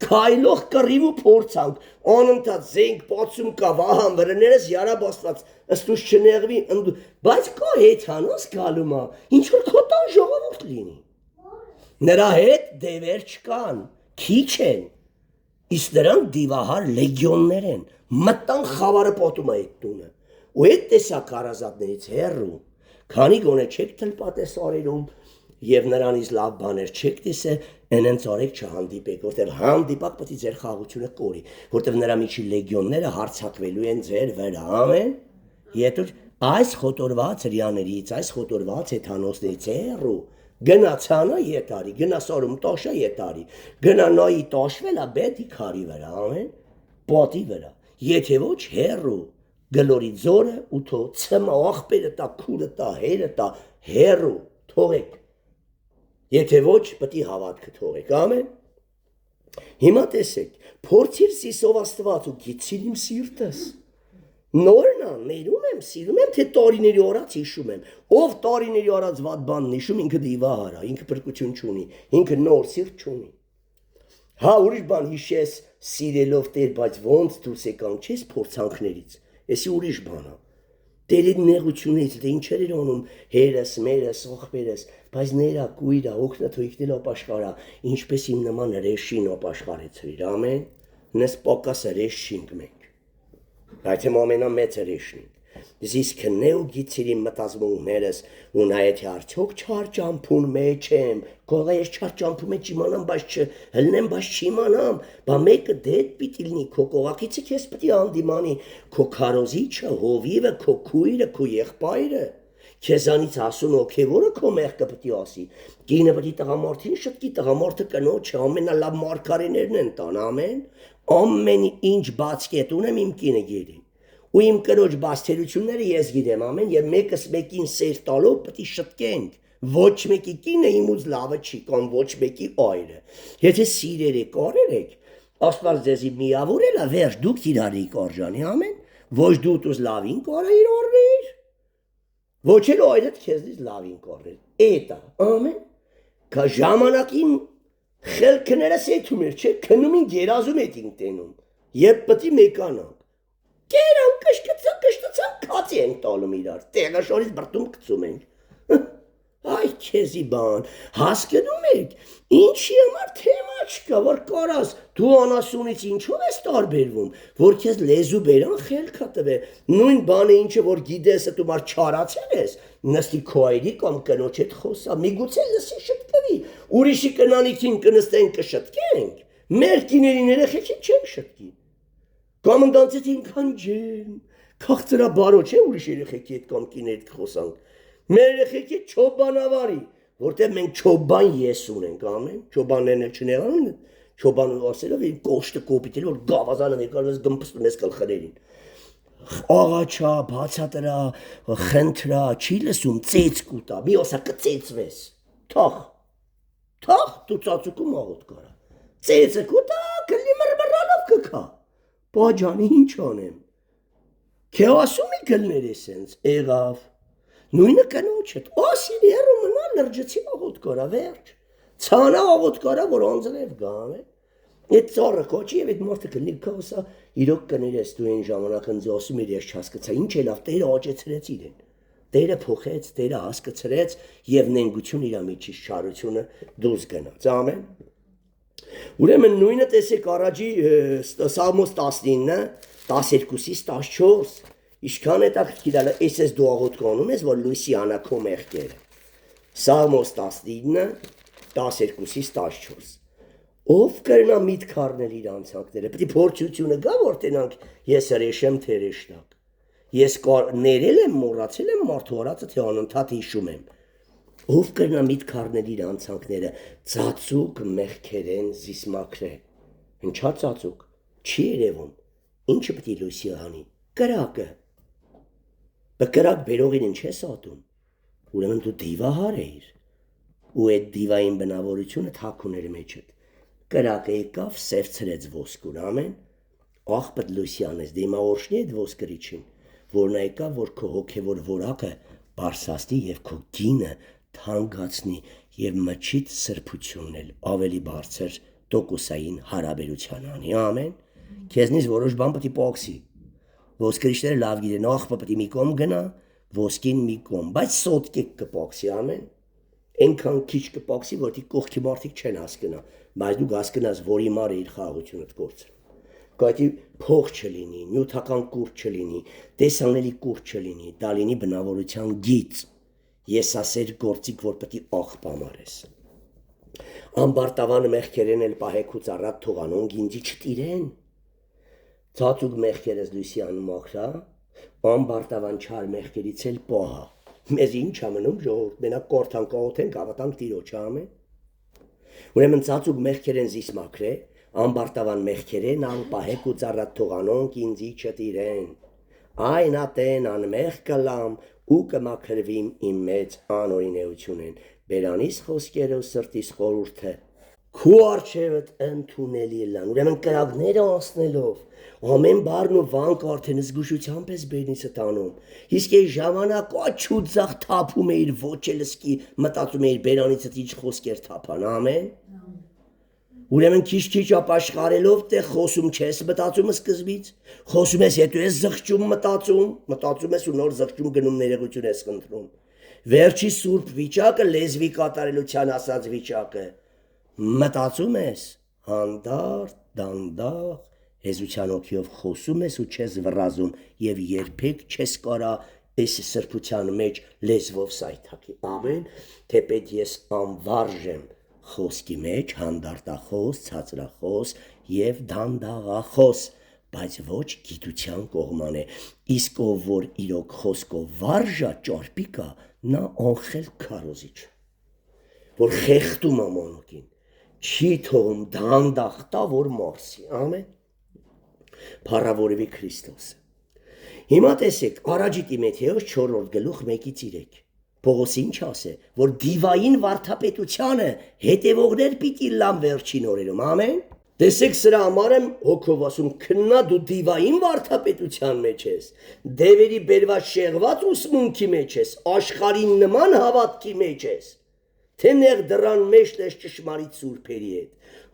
Քայլող կռիվ ու փորձանք, անընդհատ զենք բացում կա վահան վրներս յարաբաստված, ըստուց չնեղվի, բայց կա հեթանոս գալում է, ինչ որ քո տան ժողովուրդ լինի։ Նրա հետ դևեր չկան, քիչ են, իսկ նրանք դիվահար լեգիոններ են, մտան խավարը պատում է այդ տունը, ու այդ տեսակ հարազատներից հեռու, քանի գոնե չեք թլպատես արերում, եւ նրանից լավ բաներ չեք տեսել, այնց արեք չհանդիպեք, որտեղ հանդիպակ պետք է ձեր խաղությունը կորի, որտեղ նրա միջի լեգիոնները հարցակվելու են ձեր վրա, ամեն։ Եթե այս խոտորված հրյաներից, այս խոտորված հեթանոսներից հեռու գնացանա ետարի, գնասորում տոշա ետարի, գնանայի տոշվելա բետի քարի վրա, ամեն, պատի վրա, եթե ոչ հեռու գլորի ձորը ու թո ցմա աղբերը տա, քուրը տա, հերը տա, հեռու թողեք, եթե ոչ պետք է հավատքը թողեք, ամեն։ Հիմա տեսեք, փորձիր սիսով Աստված ու գիցիր իմ սիրտս։ Նորն ա, ներում եմ, սիրում եմ, թե տարիների օրած հիշում եմ, ով տարիների օրած վատ բանն հիշում, ինքը դիվահար ա, ինքը փրկություն չունի, ինքը նոր սիրտ չունի։ Հա ուրիշ բան հիշես սիրելով Տեր, բայց ոնց դուրս եկանք չես փորձանքներից, էսի ուրիշ բան ա։ Տերի նեղությունից, դե ինչեր էր անում հերս, մերս, ողբերս, բայց ներա, կույրա, օգնա թույքնել ապաշխարա, ինչպես իմ նման հրեշին ապաշխարեցրիր, ամեն, նես պակաս հրեշ չինք մենք, այդ եմ ամենամեծ հրեշնինք, զիս քնե ու գիցիր իմ մտազմունքներս, ու նայետ արդյոք չար ճամփուն մեջ եմ, կողա ես չար ճամփու մեջ իմանամ, բայց չհլնեմ, բայց չիմանամ, բա մեկը դետ պիտի լինի, քո կողակիցը քեզ պիտի անդիմանի, քո քարոզիչը, հովիվը, քո քույրը, քո եղբայրը, քեզանից ասուն օքեվորը քո մեղքը պիտի ասի, կինը պիտի տղամարդին շտկի, տղամարդը կնոջը, ամենալավ մարգարեներն են տան, ամեն, ամեն ինչ բաց կետ ունեմ իմ կինը գերի, ու իմ կնոջ բացթերությունները ես գիտեմ, ամեն, եւ մեկս մեկին սեր տալով պիտի շտկենք, ոչ մեկի կինը իմուց լավը չի, կամ ոչ մեկի այրը, եթե սիրերեք, արերեք, Աստված ձեզի միավորել է, վերջ դուք իրարիք արժանի, ամեն, ոչ դու տուս լավին կարա իր արվիր, ոչ էլ այրդ քեզնից լավին կարել, էտա, ամեն, կա ժամանակին խելքներս էթում էր, չէ, քնում են գերազում էտ ինք տենում, եբ պտի մեկանանք, կերան կշտցան կացի ենք տալում իրար, տեղաշորից բրտում կծում ենք, այ քեզի բան, հասկնում եք, ինչի համար թեմա չկա, որ կարաս, դու անասունից ինչով ես տարբերվում, որ քեզ լեզու բերան խելքա տվե, նույն բանը ինչը որ գիտես դու մար չարացել ես, նստի քո այրի կամ կնոջ հետ խոսա, միգուցե լսի շտկվի, ուրիշի կնանիքին կնստեն կշտկենք, մեր կիներին երեխեքին չենք շտկի, կամ ընդանցից ինքան ջեմ, քաղցրա բարո չէ ուրիշ երեխեքի հետ կամ կիների հետ խոսանք, մեր երեխեքի չոբանավարի, որտեղ մենք չոբան ես ունենք, ամեն, չոբաններն էլ չնեղանում են, չոբանը ասելով են կոշտը կոպիտել, որ գավազանը ներկարվես գմպստում ես կլխրերին, աղաչա, բացատրա, խնդրա, չի լսում, ծեծ կուտա, մի ասա կծեծվես, թախ, դու ծացուկում աղոտ կարա, ծեծը կուտա, կլի մրմրալով կկա, բաջանի ինչ անեմ, քե ասում ի կլներ ես ենց, էղավ, նույնը կնոջդ, ասին հերու մնա լրջեցի աղոտ կարա, վերջ, ցանա աղոտ կարա, որ անձրև գան է, Այդ ծառը կոչի և այդ մարդը կլնի կասա, իրոք կներես դու են ժամանակ ընձ ասում իր ես չհասկացա, ինչ էլ ավ Տերը աճեցրեց իրեն, Տերը փոխեց, Տերը հասկացրեց և նենգություն իր միջից չարությունը դուրս գնաց, ամեն։ Ուրեմն նույնը տեսեք առաջի Սաղմոս 19, 12-ից 14, ինչքան հետաքրքիր է, ես դու աղոթք անում ես, որ լույսի անա քո մեղքերը։ Սաղմոս 19, 12-ից 14 Ով կրնա միտք առնել իր անցանքները, պետք է փորձությունը գա, որ տենանք ես հրեշ եմ, թե հրեշտակ, ես ներել եմ, մոռացել եմ մարդու արածը, թե անընդհատ հիշում եմ, ով կրնա միտք առնել իր անցանքները, ծածուկ մեղքերեն զիսմակրե, ինչա ծածուկ, չի երևում, ինչը պետք է լույսի անի, կրակը, կրակ բերողին ինչ ես ատում, ուրեմն դու դիվահար էիր, ու այդ դիվային բնավորությունը թաքուներ մեջդ, կրակը եկավ, սևցրեց ոսկուն, ամեն, աղպդ լույսի անես, դիմավորշնի այդ ոսկրիչին, որ նա եկավ, որ քո հոգևոր որակը բարսաստի և քո գինը թանկացնի և մչիտ սրբությունն էլ ավելի բարձր տոկոսային հարաբերության անի, ամեն, քեզնից որոշ բան պետք է պոքսի, ոսկրիչները լավ գիտեն, աղպը պետք է մի կողմ գնա, ոսկին մի կողմ, բայց սոտկեք կպոքսի, ամեն, այնքան քիչ կպոքսի, որ դի կողքի մարդիկ չեն հասկնա, բայց դու հասկնաս, որի մարը իր խաղաղությունդ կործրում, կայտի փող չլինի, նյութական կուրջ չլինի, տեսանելի կուրջ չլինի, դա լինի բնավորության գիծ, եսասեր գործիք, որ պետք է աղբամարես։ Ամբարտավանը մեղքերեն էլ պահեք ու ծառատ թողանոն գինձի չտիրեն։ Ծածուկ մեղքերս լույսի անմախրա, ամբարտավան չար մեղքերից էլ պահա։ Մեզ ինչ ամնում ժողովուրդ, մենակ կորթան կողոթենք, ավատանք տիրոջ, ամեն։ Ուրեմն ծածուկ մեղքերեն զիս մաքրե, ամբարտավան մեղքերեն անպահեք ու ծառատ թողանոն գինձի չտիրեն։ Այն ատեն անմեղ կլամ ու կմաքրվիմ իմ մեծ անօրինեությունեն։ Բերանիս խոսքերը ու սրտիս խորհուրդը քու արջևդ ընդունելի լան։ Ուրեմն կրակները անցնելով ամեն բառն ու վանք արդեն զգուշությամբ ես բերնիցը տանում։ Իսկ այս ժամանակ աչուտ ձախ թափում է իր ոչելսկի մտածում է իր բերանիցը ինչ խոսքեր թափան, ամեն։ Ուրեմն քիչ-քիչ ապաշխարելով տեղ խոսում չես մտածում սկզբից, խոսում ես հետո ես զղջում մտածում ես ու նոր զղջում գնում ներողություն ես խնդրում։ Վերջի սուրբ վիճակը լեզվի կատարելության ասած վիճակը մտածում ես հանդարտ, դանդաղ, հեզության օքիով խոսում ես ու չես վռազում եւ երբեք չես կարա այս սրբության մեջ լեզվով սայթակի։ Ամեն, թեպետ ես անվարժ եմ խոսքի մեջ, հանդարտախոս, ցածրախոս եւ դանդաղախոս, բայց ոչ գիտության կողման է։ Իսկ ով որ իրոք խոսքով վարժա ճարպիկա, նա անխել քարոզիչ, որ խեղդում ամանուկին, չի թողում դանդաղ տա, որ մարսի, ամեն։ Փառավորվի Քրիստոսը։ Հիմա տեսեք, առաջի Տիմոթեոս 4-րդ գլուխ 1-3 Պողոս ինչ ասե, որ դիվային վարդապետությանը հետևողներ պիտի լան վերջին օրերում, ամեն։ Տեսեք սրա համար եմ հոգով ասում, քննա դու դիվային վարդապետության մեջ ես, դևերի բերված շեղված ուսմունքի մեջ ես, աշխարհին նման հավատքի մեջ ես, թե նեղ դռան մեջ ես ճշմարիտ սուրբերի հետ,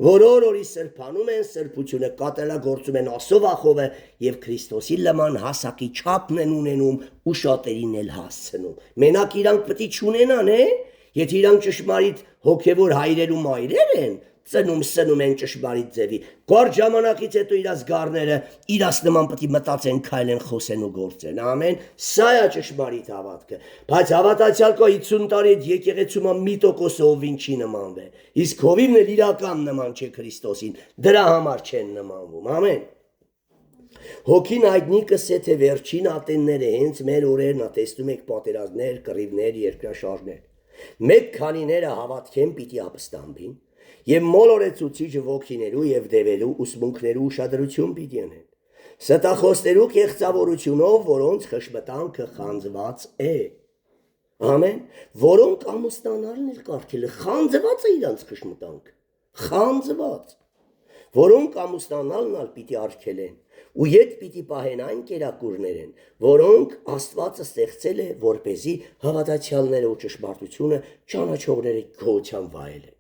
որ օրորի սրբանում են, սրբությունը կատարելագործում են ասով ախովը եւ Քրիստոսի լման հասակի չափն են ունենում ու շատերին էլ հասցնում։ Մենակ իրանք պետք է չունենան, եթե իրանք ճշմարիտ հոգեվոր հայրեր ու մայրեր են, ծնում սնում են ճշմարիտ ձևի, կարճ ժամանակից հետո իրաց գառները իրաց նման պետք է մտածեն, քայլեն, խոսեն ու գործեն, ամեն, սա է ճշմարիտ հավատքը, բայց հավատացյալ կա 50 տարի այդ եկեղեցում մի տոկոսը ով ինչի նմանվե, իսկ հովիվն էլ իրական նման չէ Քրիստոսին, դրա համար չեն նմանվում, ամեն։ Հոգին հայտնի կսե թե վերջին ատենները հենց մեր օրերն ա, տեսնում եք պատերազմներ, կռիվներ, երկրաշարժներ, մեկ քանիները հավատքեն պիտի ապստամբին եւ մոլորեցուցիչ ոգիներու եւ դևերու ուսմունքներու ուշադրություն պիտի անեն։ Ստախոսներու կեղծավորությունով, որոնց խշմտանքը խանձված է։ Ամեն, որոնք ամուսնանալն էլ կարգել է, խանձված է իրանց խշմտանքը, խանձված, որոնք ամուսնանալն ալ պիտի արգելեն ու ետ պիտի պահեն այն կերակուրներեն, որոնք Աստվածը ստեղծել է, որպեսզի հավատացյալները ու ճշմարտությունը ճանաչողները գոհությամբ վայելեն։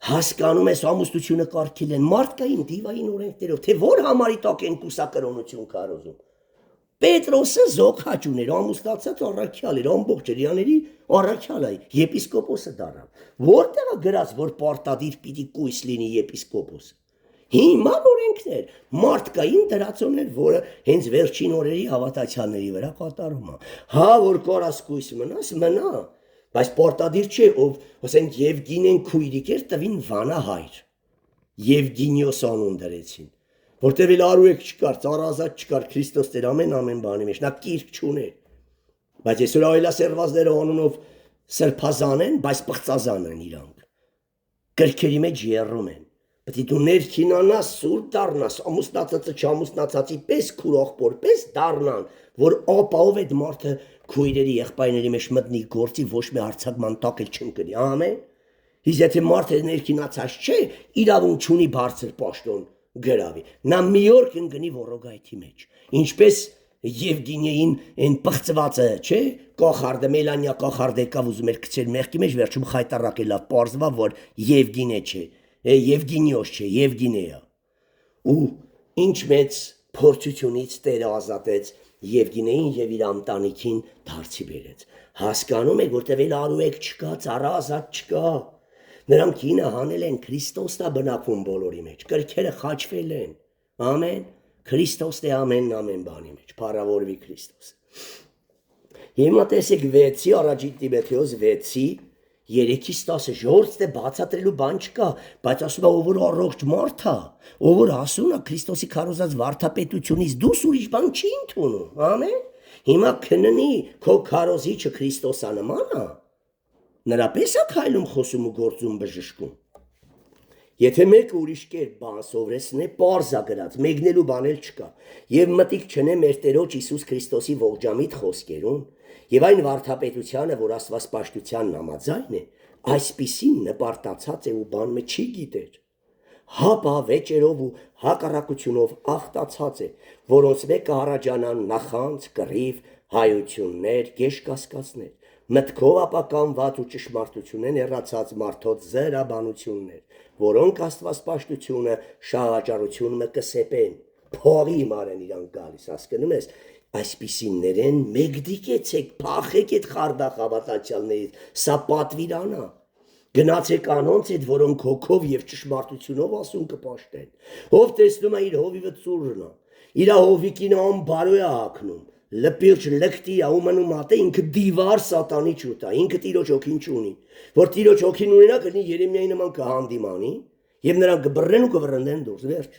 Հասկանում ես ամուսնությունը կարգել են մարդկային դիվային օրենքներով, թե որ համարի տակ են կուսակրոնություն կարոզում։ Պետրոսը զոքաճ ուներ, ամուսնացած առաքյալ էր, ամբողջ հրեաների առաքյալ է, եպիսկոպոսը դառավ։ Որտեղ է գրած, որ պարտադիր պիտի կույս լինի եպիսկոպոսը։ Հիմա օրենքներ, մարդկային դրածոներ, որը հենց վերջին օրերի հավատացյալների վրա կատարում է։ Հա, որ կարաս կույս մնաս, մնա, բայց պարտադիր չէ, ով, ասենք, Եվգինեն քույրիկ էր, տվին վանահայր, Եվգինիոս անուն դրեցին, որտև էլ արուեք չկար, ծառազատ չկար, Քրիստոս Տեր ամեն բանի մեջ, նա կիրք չուներ, բայց այսօր այլասերվածները անունով սրբազան են, բայց պղծազան են իրանք, կրքերի մեջ եռում են, պետք է դու ներքինանաս, սուրբ դառնաս, ամուսնացածը չամուսնացածի պես քուրախբոր պես դառնան, որ ապահով այդ մարդը քույրերի եղբայրների մեջ մտնի գործի ոչ մի հարցակման տակ էլ չընկնի, ամեն։ Իսկ եթե մարդը ներքինացած չէ, իրավունք չունի բարձր պաշտոն գրավի, նա մի օր կընկնի ոռոգայթի մեջ, ինչպես Եվգինիային այն պղծվածը, չէ, կախարդը, Մելանիա կախարդը եկավ ուզում էր գցել մեղքի մեջ, վերջում խայտարակել է, պարզվա, որ Եվգինե չէ, Եվգինիոս չէ, Եվգինեա։ Ու ինչ մեծ փորձությունից Տերը ազատեց Եվգինեին եւ իր ամտանիքին դարձի բերեց։ Հասկանում եք, որտեւ էլ արուեք չկա, ծառա ազատ չկա։ Նրանք ինը հանել են, Քրիստոսն է բնակվում բոլորի մեջ, կրքերը խաչվել են, ամեն, Քրիստոսն է ամեն բանի մեջ, փառավորվի Քրիստոսը։ Հիմա տեսեք 6-ի առաջին Տիմոթեոս 6-ի 3-ից 10 ժողովուրդը բացատրելու բան չկա, բայց ասում է ով որ առողջ մարդ է, ով որ ասում է Քրիստոսի քարոզած վարդապետությունից դուրս ուրիշ բան չի ընդունում, ամեն։ Հիմա քննի քո քարոզիչը Քրիստոսանման է, նրա պես է քայլում խոսում ու գործում բժշկում։ Եթե մեկը ուրիշ կերպ բան սովորեցնե, պարզ է գրած, մեկնելու բան էլ չկա, եւ մտիկ չնե մեր Տերոջ Հիսուս Քրիստոսի ողջամիտ խոսքերուն, եւ այն վարդապետությանը, որ աստվածպաշտությանն համաձայն է, այսպիսին նպարտացած է ու բան մը չի գիտեր։ Հապա վեճերով ու հակառակությունով աղտացած է, որոնց մեկը հարաջանան նախանց, կռիվ, հայություններ, գեշկասկածներ, մտքով ապականված ու ճշմարտություն են հեռացած մարդոց զրաբանություններ, որոնք աստվածպաշտությունը շահաճարություն մը կսեպեն, փողի մարեն իրանք գալիս, հասկանում ես, այսպիսիններեն մեկ դիկեցեք, փախեք այդ խարդախ հավատացյալներից, սա պատվիրանա, գնացեք անոնց այդ, որոնք հոգով և ճշմարտությունով ասուն կպաշտեն, ով տեսնում է իր հովիվը ծուրնա, իր հովիկին անբարո է հակնում, լպիրջ լկտի է ու մնում ատե ինքը դիվար սատանի չուտա, ինքը տիրոջ հոգին չունի, որ տիրոջ հոգին ունենա կլինի Երեմիայի նման կհանդիմանի և նրանք կբռնեն ու կվռնդեն դուրս, վերջ,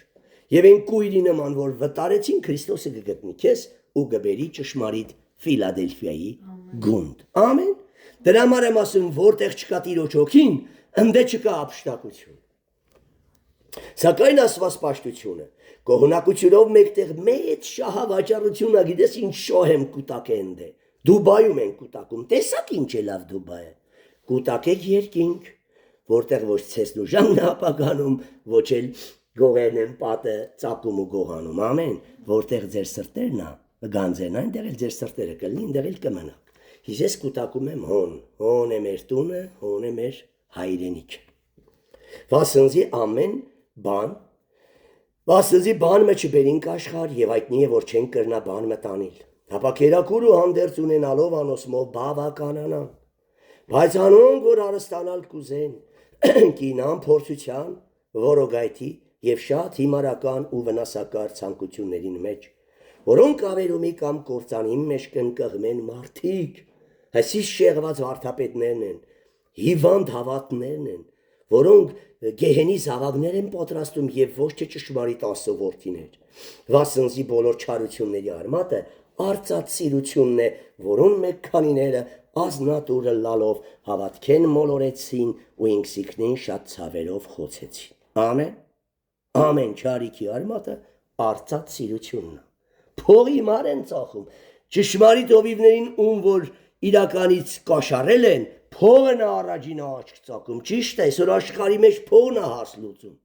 և այն կույրի նման, որ վտարեցին Քրիստոսը կգտնի քեզ ու գբերի ճշմարիտ Ֆիլադելֆիայի գունդ, ամեն, դրա համար եմ ասում, որտեղ չկա տիրոջ հոգին, ընդե չկա ապշտակություն, սակայն աստվածպաշտությունը, կողունակությունով մեկտեղ մեծ շահավաճառություն է, գիտես ինչ շոհ եմ կուտակ է ընդե, Դուբայում են կուտակում, տեսակ ինչ է լավ Դուբայը, կուտակեք երկինք, որտեղ ոչ ցեսն ու ժանգն ապագանում, ոչ էլ գողերն են պատը ծակում ու գողանում, ամեն, որտեղ ձեր սրտերն է, գանձեն այնտեղ էլ ձեր սրտերը կլինի, այնտեղ էլ կմնաք, ես կուտակում եմ հոն է մեր տունը, հոն է մեր հայրենիքը, վասնզի ամեն բան, վասնզի բան մը չբերինք աշխար և այտնի է, որ չեն կրնա բան մը տանիլ, հապա կերակուր ու հանդերձ ունենալով անոսմով բավականանան, բայց անոնք, որ հարստանալ կուզեն, կինան փորձության, որոգայթի և շատ հիմարական ու վնասակար ցանկություններին մեջ, որոնք ավերումի կամ կործանի մեջ կընկղմեն մարդիկ, այսիս շեղված վարդապետներն են, հիվանդ հավատներն են, որոնք գեհենի զավակներ են պատրաստում և ոչ թե ճշմարիտ Աստծո որդիներ, վասնզի բոլոր չարությունների արմատը արծաթ սիրությունն է, որոնց մեկ քանիները ազնատուրը լալով հավատքեն մոլորեցին ու ինքսիկնին շատ ցավերով խոցեցին, ամեն, ամեն չարիքի արմատը արծաթ սիրությունն է, փողի մար են ծախում, ճշմարիտ հովիվներին ում որ իրականից կաշարել են, փողը նա առաջինը աչք ծակում, ճիշտ է, այսօր աշխարհի մեջ փողն է հաս լուծում,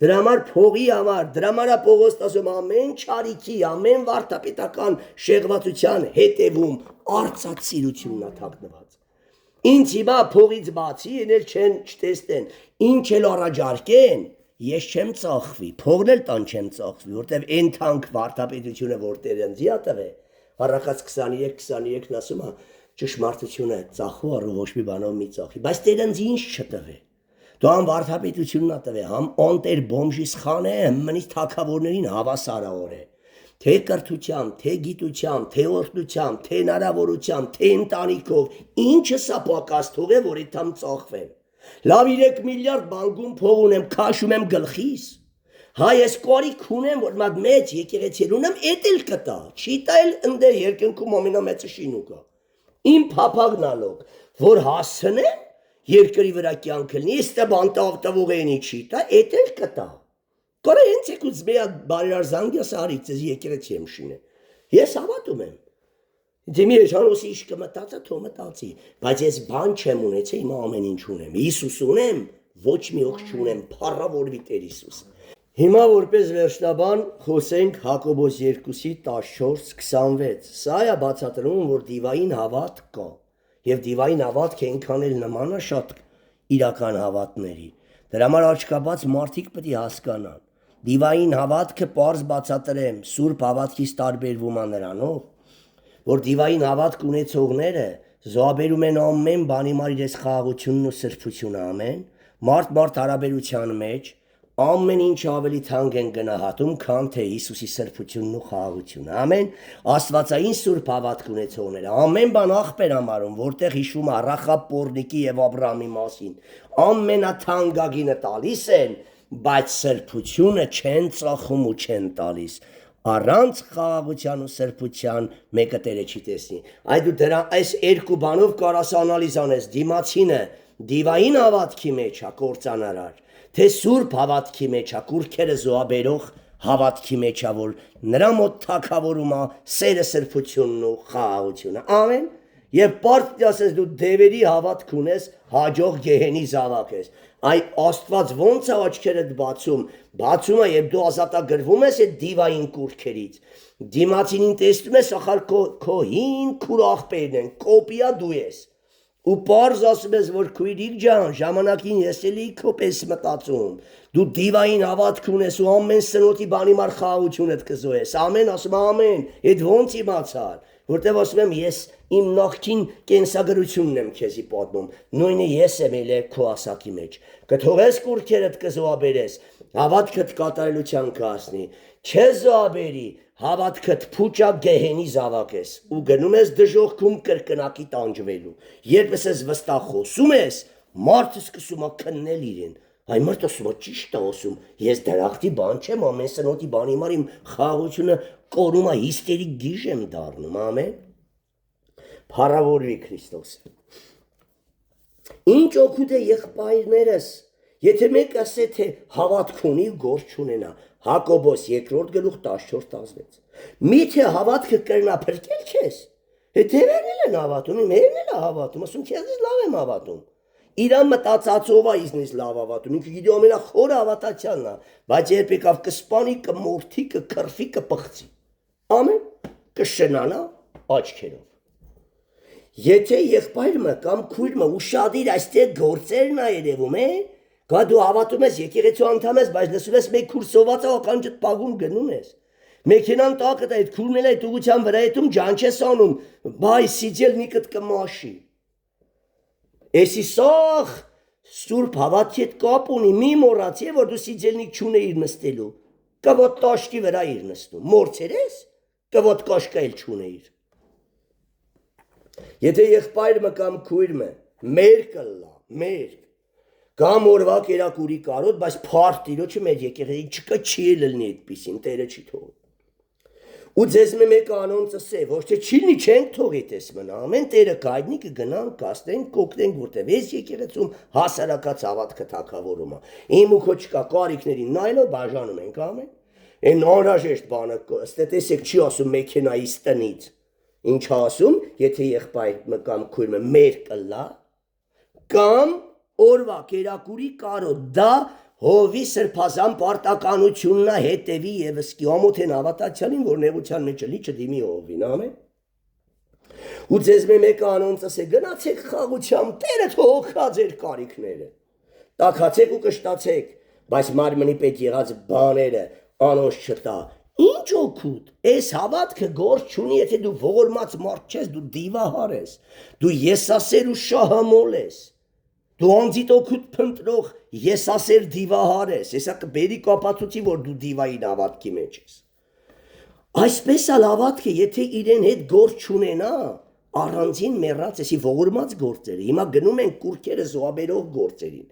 դրա համար փողի համար, դրա համար է Պողոս ասում ամեն չարիքի, ամեն վարդապետական շեղվածության հետևում արծաթ սիրությունն է թաքնված, ինձ հիմա փողից բացի ենել չեն չտեսնեն, ինչ էլ առաջարկեն, ես չեմ ծախվի, փողն էլ տան չեմ ծախվի, որտև այն թանկ վարդապետությունը, որ Տերը ինձ է տվել, Առակաց 23-23-ն ասում է, ճշմարտությունը ծախու առու ոչ մի բանով մի ծախի, բայց Տերը ինձ ինչ չտվե, դու համ վարդապետությունն է տվե, համ անտեր բոմժի սխան է, մնից թագավորներին հավասարավոր է, թե կրթությամբ, թե գիտությամբ, թե օրհնությամբ, թե հնարավորությամբ, թե ընտանիքով, ինչը սա պակաս թող է, որ այդքան ծախվեմ, լավ 3 միլիարդ բանկում փող ունեմ, քաշում եմ գլխիս, հայ ես կարիք ունեմ, որ մատ մեծ եկեղեցի ունեմ, էդ էլ կտա, չի տա էլ ընդեր երկնքում ամենամեծը շինու կա, իմ փափագնալոք, որ հասցնեմ, երկրի վրա կյանքը լինի, ստը բանտաղտվող էնի չի տա, էդ էլ կտա, կարը հենց եկուց մեյա բարերար զանգյաս արիք, ձեզ եկեղեցի եմ շինե, ես հավատում եմ, դեմի եժանոսի իշ կմտածա, թո մտածի, բայց ես բան չեմ ունեցե, հիմա ամեն ինչ ունեմ, Հիսուս ունեմ, ոչ մի օգ չունեմ, փառավորվի Տեր Հիսուսը, հիմա որպես վերջնաբան խոսենք Հակոբոս 2-ի 14-26, սա է բացատրում, որ դիվային հավատ կա, և դիվային հավատք ենքան էլ նման է շատ իրական հավատների, դրա համար աչքաբաց մարդիկ պետք է հասկանան, դիվային հավատքը պարզ բացատրեմ, սուրբ հավատքից տարբերվում է նրանով, որ դիվային հավատք ունեցողները զոհաբերում են ամեն բանի մար իրենց խաղաղությունն ու սրբությունը, ամեն, մարդ հարաբերության մեջ, ամեն ինչ ավելի թանկ են գնահատում, քան թե Հիսուսի սրբությունն ու խաղաղությունը։ Ամեն Աստվածային սուրբ հավատք ունեցողները ամեն բան աղբեր համարում, որտեղ հիշում է Ռախաբ պոռնիկի եւ Աբրահամի մասին, ամենաթանկագինը տալիս են, բայց սրբությունը չեն ծախում ու չեն տալիս։ Առանց խաղաղության ու սրբության մեկը Տերը չի տեսնի։ Այդ դու դրա այս երկու բանով կարաս անալիզ անես, դիմացինը դիվային հավատքի մեջ է կործանարար, թե սուրբ հավատքի մեջ է, կուրքերը զոհաբերող հավատքի մեջ է, որ նրա մոտ թագավորում է սերը, սրբությունն ու խաղաղությունը։ Ամեն։ Եվ պարզ ասես դու դևերի հավատք ունես, հաջող գեհենի զավակ ես։ Այ Աստված ոնց է աչքերդ բացում է, երբ դու ազատագրվում ես այդ դիվային կուրքերից։ Դիմացինին տեսնում ես, ախալ քո հին քուր աղբերն են, կոպիա դու ես։ Ու պարզ ասում ես, որ քույրիկ ջան, ժամանակին ես էլի քո պես մտածում։ Դու դիվային հավատք ունես ու ամեն սնոտի բանի մար խաղաղությունդ կզոհես։ Ամեն, ասում ամեն։ Այդ ոնց իմացար, որտեվ ասում եմ ես իմ նախքին կենսագրությունն եմ քեզի պատմում։ Նույնը ես եմ էլ քո ասակի մեջ։ Կթողես կուրքերդ կզոհաբերես, հավատքդ կատարելության կհասնի։ Չես զոհաբերի, հավատքդ փուճա գեհենի զավակ ես ու գնում ես դժոխքում կրկնակի տանջվելու։ Երբ ես վստահ խոսում ես, մարդը սկսում է քննել իրեն։ Այ մարդը ասում է ճիշտ է ասում, ես դրախտի բան չեմ, ամեն սնոտի բանի մար իմ խաղաղությունը կորում է, հիստերիկ գիժ եմ դառնում, ամեն։ Փառավորվի Քրիստոսը։ Ինչ օգուտ է եղբայրներս, եթե մեկ ասե թե հավատք ունի, գործ չունենա։ Հակոբոս 2:14-16։ Միթե հավատքը կրնա փրկել քեզ։ Հետևերն են հավատում, մերն են հավատում, ասում քեզ լավ եմ հավատում։ Իրան մտածածով է իզնից լավ հավատում, ինքը գիտի ամենախորը հավատացյալն է, բայց երբ եկավ կսպանի, կմորթի, կքրֆի, կպղծի։ Ամեն, կշնանա աչքերով։ Եթե եղբայրը կամ քույրը ուշադիր այստեղ գործերն է երևում, Գա դու հավատում ես, եկեղեցու անդամ ես, բայց լսում ես մեկ քուր սոված է, ականջդ պագում գնում ես։ Մեքենան տակդ այդ քուրն էլ այդ ուղղության վրա հետում ջան չես անում, բայ սիջելնիկդ կմաշի։ Էսի սաղ սուրբ հավատքի հետ կապ ունի, մի մոռացի, որ դու սիջելնիկ չունեիր նստելու, կվոտ տաշկի վրա իր նստում, մորցեր ես, կվոտ կաշկայել չունեիր։ Եթե եղբայրը կամ քույրը մեր կլա, մեր Կամ օրվա կերակուրի կարոտ, բայց փառք Տիրոջը մեր եկեղեցի չկա չի ելնի այդպեսին, Տերը չի թողի։ Ու ձեզ մեկ անոնց ասե, ոչ թե չիլնի չենք թողի տեսմն, ամեն Տերը կայտնի կգնան, կաստենք, կօգնենք, որտեվ այս եկեղեցում հասարակած հավատքը թագավորում է։ Իմ ու քո չկա կարիքներին նայելով բաժանում ենք, ամեն։ Այն անհրաժեշտ բանը ըստ տեսեք չի ասում մեքենայից տնից։ Ինչ ասում, եթե եղբայրը կամ քույրը մեր կլա, կամ օրվա կերակուրի կարոտ, դա հովի սրբազան պարտականությունն է հետևի եւս կիամոթ են հավատացյալին, որ նեղության մեջ լի չդիմի հովին, ամեն։ Ու ձեզ մեկ անոնց ասե, գնացեք խաղությամբ, Տերը թողա ձեր կարիքները, տաքացեք ու կշտացեք, բայց մարմնի պետ եղած բաները անոնց չտա, ինչ օգուտ, այս հավատքը գործ չունի, եթե դու ողորմած մարդ չես, դու դիվահար ես, դու եսասեր ու շահամոլ ես, Դու անձիտ օգուտ փնտրող եսասեր դիվահար ես, հեսա կբերի կապացուցի, որ դու դիվային հավատքի մեջ ես։ Այսպես ալ հավատքը, եթե իրեն հետ գործ չունենա, առանձին մեռած էսի ողորմած գործերը, հիմա գնում են կուրքերը զոհաբերող գործերին։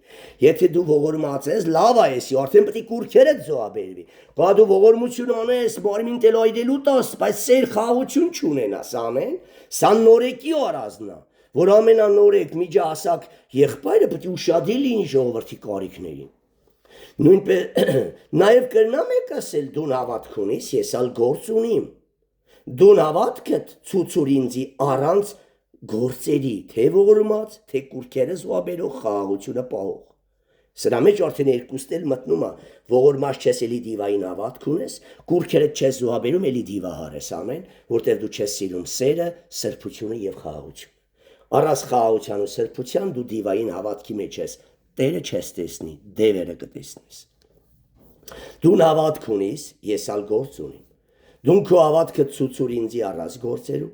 Եթե դու ողորմած ես, լավ է էսի, արդեն պետք է կուրքերդ զոհաբերվի։ Բա դու ողորմություն անես, մարմին տելայդելու տաս, բայց սեր խաղություն չունենաս, ամեն, սա նորեկի առազնա։ Որ ամենանորեկ միջահասակ եղբայրը պետք է ուշադիր լինի ժողովրդի կարիքներին։ Նույնպես նաև կրնա մեկ ասել դու հավատք ունիս, ես ալ գործ ունիմ։ Դու հավատքդ ցուցուր ինձի առանց գործերի, թե ողորմած, թե կուրքերը զոհաբերող խաղաղությունը պահող։ Սրա մեջ արդեն երկուստ էլ մտնում է, ողորմած չես էլի դիվային հավատք ունես, կուրքերը չես զոհաբերում էլի դիվահար ես ամեն, որտեղ դու չես սիրում սերը, սրբությունը եւ խաղաղությունը։ Առանց խաղաղության ու սրբության դու դիվային հավատքի մեջ ես, Տերը չես տեսնի, դևերը կտեսնես։ Դու հավատք ունիս, ես ալ գործ ունիմ։ Դու քո հավատքը ցուցուր ինձի առանց գործերու։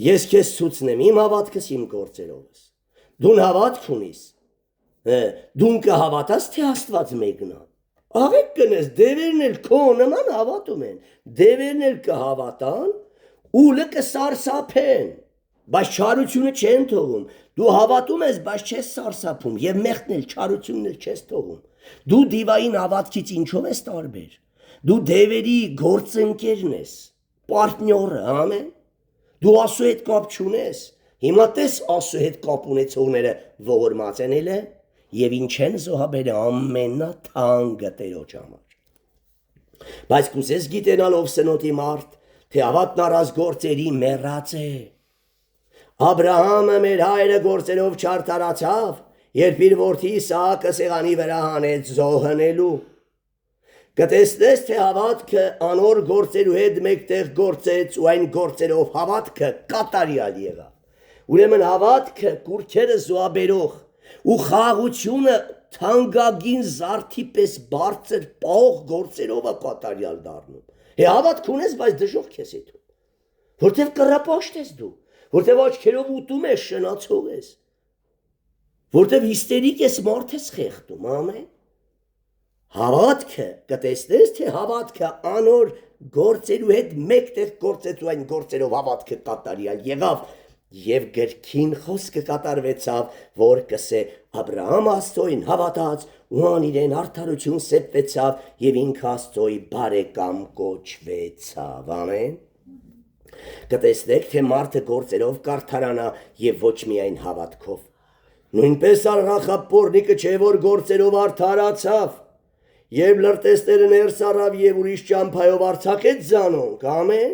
Ես քեզ ցուցնեմ իմ հավատքս իմ գործերովս։ Դու հավատք ունիս։ Դու կհավատաս թե Աստված մեկն է։ Աղեք կնես, դևերն էլ քո նման հավատում են, դևերն էլ կհավատան, ուլը կսարսափեն, բայց չարությունը չեն թողում, դու հավատում ես, բայց չես սարսափում, և մեղքն էլ չարությունն էլ չես թողում, դու դիվային հավատքից ինչով ես տարբեր, դու դևերի գործընկերն ես, պարտնյորը, ամեն, դու Աստծու հետ կապ չունես, հիմա տես Աստծու հետ կապ ունեցողները ողորմած են էլ է, և ինչ են զոհաբերը ամենաթանկը Տերոջ համար։ Բայց կուզես գիտենալով սնոտի մարդ, թե հավատն առած գործերի մեռած է։ Աբրահամը մեր հայրը գործերով չարդարացավ, երբ իր որդի Իսահակը սեղանի վրա հանեց զոհանելու։ Կտեսնես, թե հավատքը անոր գործերու հետ մեկտեղ գործեց ու այն գործերով հավատքը կատարյալ եղավ։ Ուրեմն հավատքը կուրքերը զոհաբերող ու խաղաղությունը թանկագին զարդի պես բարձր պահող գործերով է կատարյալ դառնում։ Հավատք ունես, բայց դժոխք ես եթում, որտեվ կռապաշտ ես դու, որտեվ աչքերով ուտում ես, շնացող ես, որտեվ հիստերիկ ես, մարդ ես խեղդում, ամեն։ Հավատքը կտեսնես, թե հավատքը անոր գործերու հետ մեկտեղ գործեց ու այն գործերով հավատքը կատարյալ եղավ, և գրքին խոսքը կատարվեցավ, որ կսե Աբրահամ Աստծոյին հավատաց ու ան իրեն արդարություն սեպվեցավ և ինքը Աստծոյի բարեկամ կոչվեցավ, ամեն։ Կտեսնեք, թե մարդը գործերով կարդարանա և ոչ միայն հավատքով։ Նույնպես Ռախաբ պոռնիկը չէ, որ գործերով արդարացավ, երբ լրտեսները ներս առավ և ուրիշ ճամփայով արձակեց զանոնք, ամեն։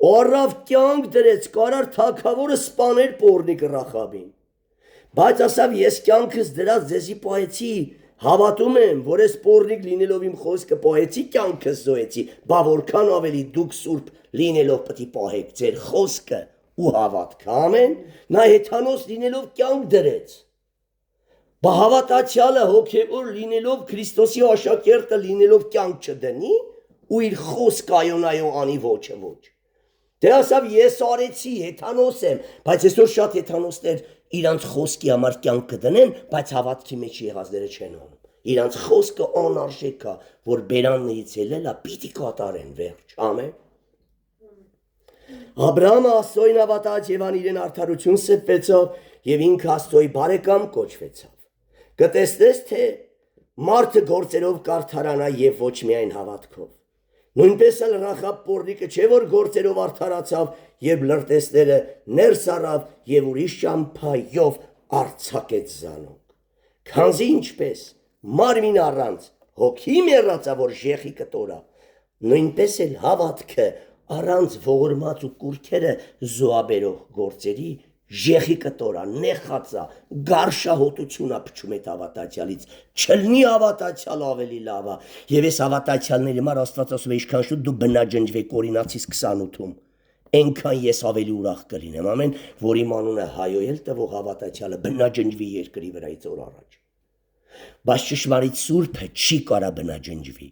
Առավ կյանք դրեց, կարար թագավորը սպաներ պոռնիկը Ռախաբին, բայց ասավ ես կյանքս դրած ձեզի պահեցի, հավատում եմ, որ ես պոռնիկ լինելով իմ խոսքը պահեցի, կյանքս զոհեցի, բա որքան ավելի դուք սուրբ լինելով պիտի պահեք ձեր խոսքը ու հավատքը, ամեն։ Նա հեթանոս լինելով կյանք դրեց, բա հավատացյալը հոգևոր լինելով Քրիստոսի աշակերտը լինելով կյանք չդնի ու իր խոսքը այոնայո անի ոչը ոչ։ Դե ասավ ես արեցի, հեթանոս եմ, բայց այսօր շատ հեթանոսներ իրանց խոսքի համար կյանք կդնեն, բայց հավատքի մեջ եղածները չեն անում։ Իրանց խոսքը անարժեք է, որ բերաններից ելել է, պիտի կատարեն վերջ, ամեն։ Աբրահամը Աստծոյին հավատաց և ան իրեն արդարություն սեպվեցավ և ինքը Աստծոյի բարեկամ կոչվեցավ։ Կտեսնես, թե մարդը գործերով կարդարանա և ոչ միայն հավատքով։ Նույնպես էլ Ռախաբ պոռնիկը չէ, որ գործերով արդարացավ, երբ լրտեսները ներս առավ և ուրիշ ճամփայով արձակեց զանոնք։ Քանզի ինչպես մարմին առանց հոգի մեռածա, որ ժեխի կտորա, նույնպես էլ հավատքը առանց ողորմած ու կուրքերը զոհաբերող գործերի ժեխի կտորա, նեխածա, գարշահոտությունա փչում այդ հավատացյալից, չլնի հավատացյալ ավելի լավ է, և այս հավատացյալների համար Աստված ասում է ինչքան շուտ դու բնաջնջվեք Օրինացիս 28-ում, այնքան ես ավելի ուրախ կլինեմ, ամեն, որ իմ անունը հայոյել տվող հավատացյալը բնաջնջվի երկրի վրայից օր առաջ։ Բայց ճշմարիտ սուրբը չի կարա բնաջնջվի,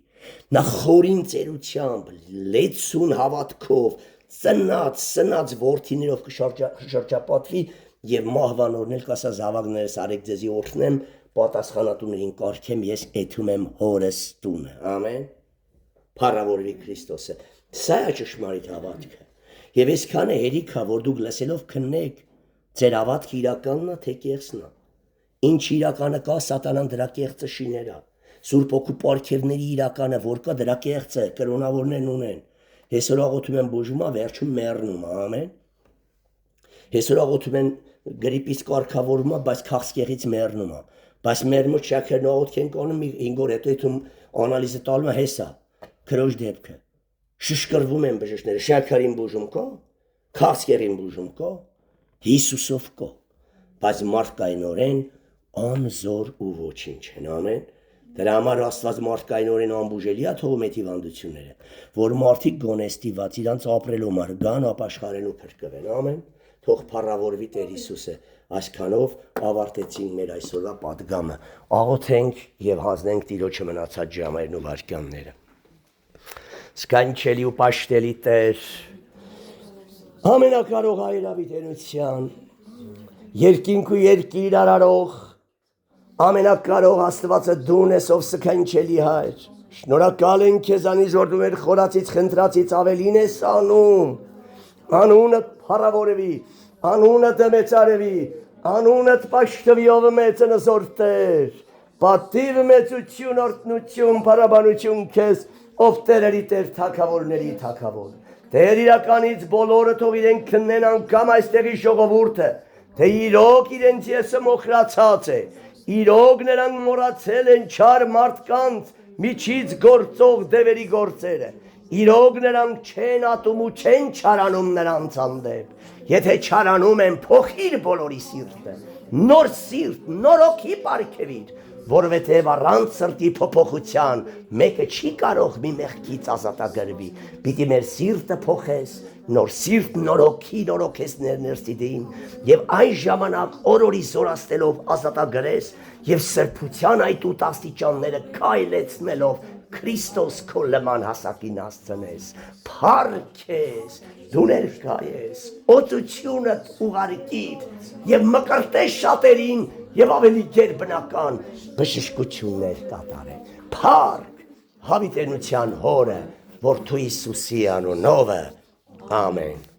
նա խորին ծերությամբ, լեցուն հավատքով, ծնած որդիներով կշրջապատվի և մահվան օրնել կասա զավակներս արեք ձեզի օրհնեմ, պատասխանատուներին կարգեմ, ես էթում եմ հորս տունը, ամեն, փառավորվի Քրիստոսը, սա է ճշմարիտ հավատքը, և այսքան է հերիք է, որ դուք լսելով քննեք, ձեր հավատքը իրականն է, թե կեղծն է, ինչ իրականը կա, սատանան դրա կեղծը շիներ է, Սուրբ Հոգու պարգևների իրականը, որ կա դրա կեղծը, կրոնավորներն ունեն, հեսօր աղոթում են բուժումա, վերջում մեռնում, ամեն, հեսօր աղոթում են գրիպից կարգավորումա, բայց քաղցկեղից մեռնում է, բայց մեր մոտ շաքերն աղոթք են կանում, 5 օր հետո եթում անալիզը տալում է հեսա, քրոջ դեպքը, շշկրվում են բժիշկները, շաքարին բուժում կա, քաղցկեղին բուժում կա, Հիսուսով կա, բայց մարդկայնորեն անզոր ու ոչինչ են, ամեն։ Դրա համար Աստված մարդկայնորեն անբուժելի է թողում այդ հիվանդությունները, որ մարդիկ գոնեստիված իրանց ապրելու համար գան ապաշխարեն ու փրկվեն, ամեն։ Թող փառավորվի Տեր Հիսուսը, այսքանով ավարտեցինք մեր այսօրվա պատգամը, աղոթենք և հանձնենք Տիրոջը մնացած ժամերն ու վայրկյանները։ Սքանչելի ու պաշտելի Տեր, ամենակարող հայրավիտենության, երկինք ու երկիր արարող, ամենակարող Աստվածը դուն ես, ով սքանչելի Հայր։ Շնորհակալ ենք քեզանից, որ դու մեր խորացից խնդրածից ավելին ես անում։ Անունդ փառավորվի, անունդ մեծարվի, անունդ պաշտվի, ով մեծ նզոր Տեր։ Պատիվ մեծություն, օրհնություն, փառաբանություն քեզ, ով Տերերի Տեր, թագավորների թագավոր։ Տեր իրականից բոլորը թող իրեն քննեն անգամ այստեղի ժողովուրդը, թե իրոք իրենց եսը մոխրացած է, իրոք նրանք մոռացել են չար մարդկանց միջից գործող դևերի գործերը, իրոք նրանք չեն ատում ու չեն չարանում նրանց հանդեպ, եթե չարանում են, փոխիր բոլորի սիրտը, նոր սիրտ, նոր հոգի պարգևիր, որովհետև առանց սրտի փոփոխության մեկը չի կարող մի մեղքից ազատագրվի։ Պիտի մեր սիրտը փոխես, նոր սիրտ, նոր հոգի, նոր հոգեսներ ներսիդին, եւ այն ժամանակ օրորի զորացնելով ազատագրես եւ սրբության այդ ութ աստիճանները քայլեցնելով Քրիստոս քո լման հասակին հասցնես, փառք ես, դու ներկա ես, օծությունը ուղարկիր եւ մկրտես շատերին եւ ավելի գերբնական բժշկություններ կատարել։ Փառք հավիտենության հորը, Որդու Հիսուսի անունով, ամեն։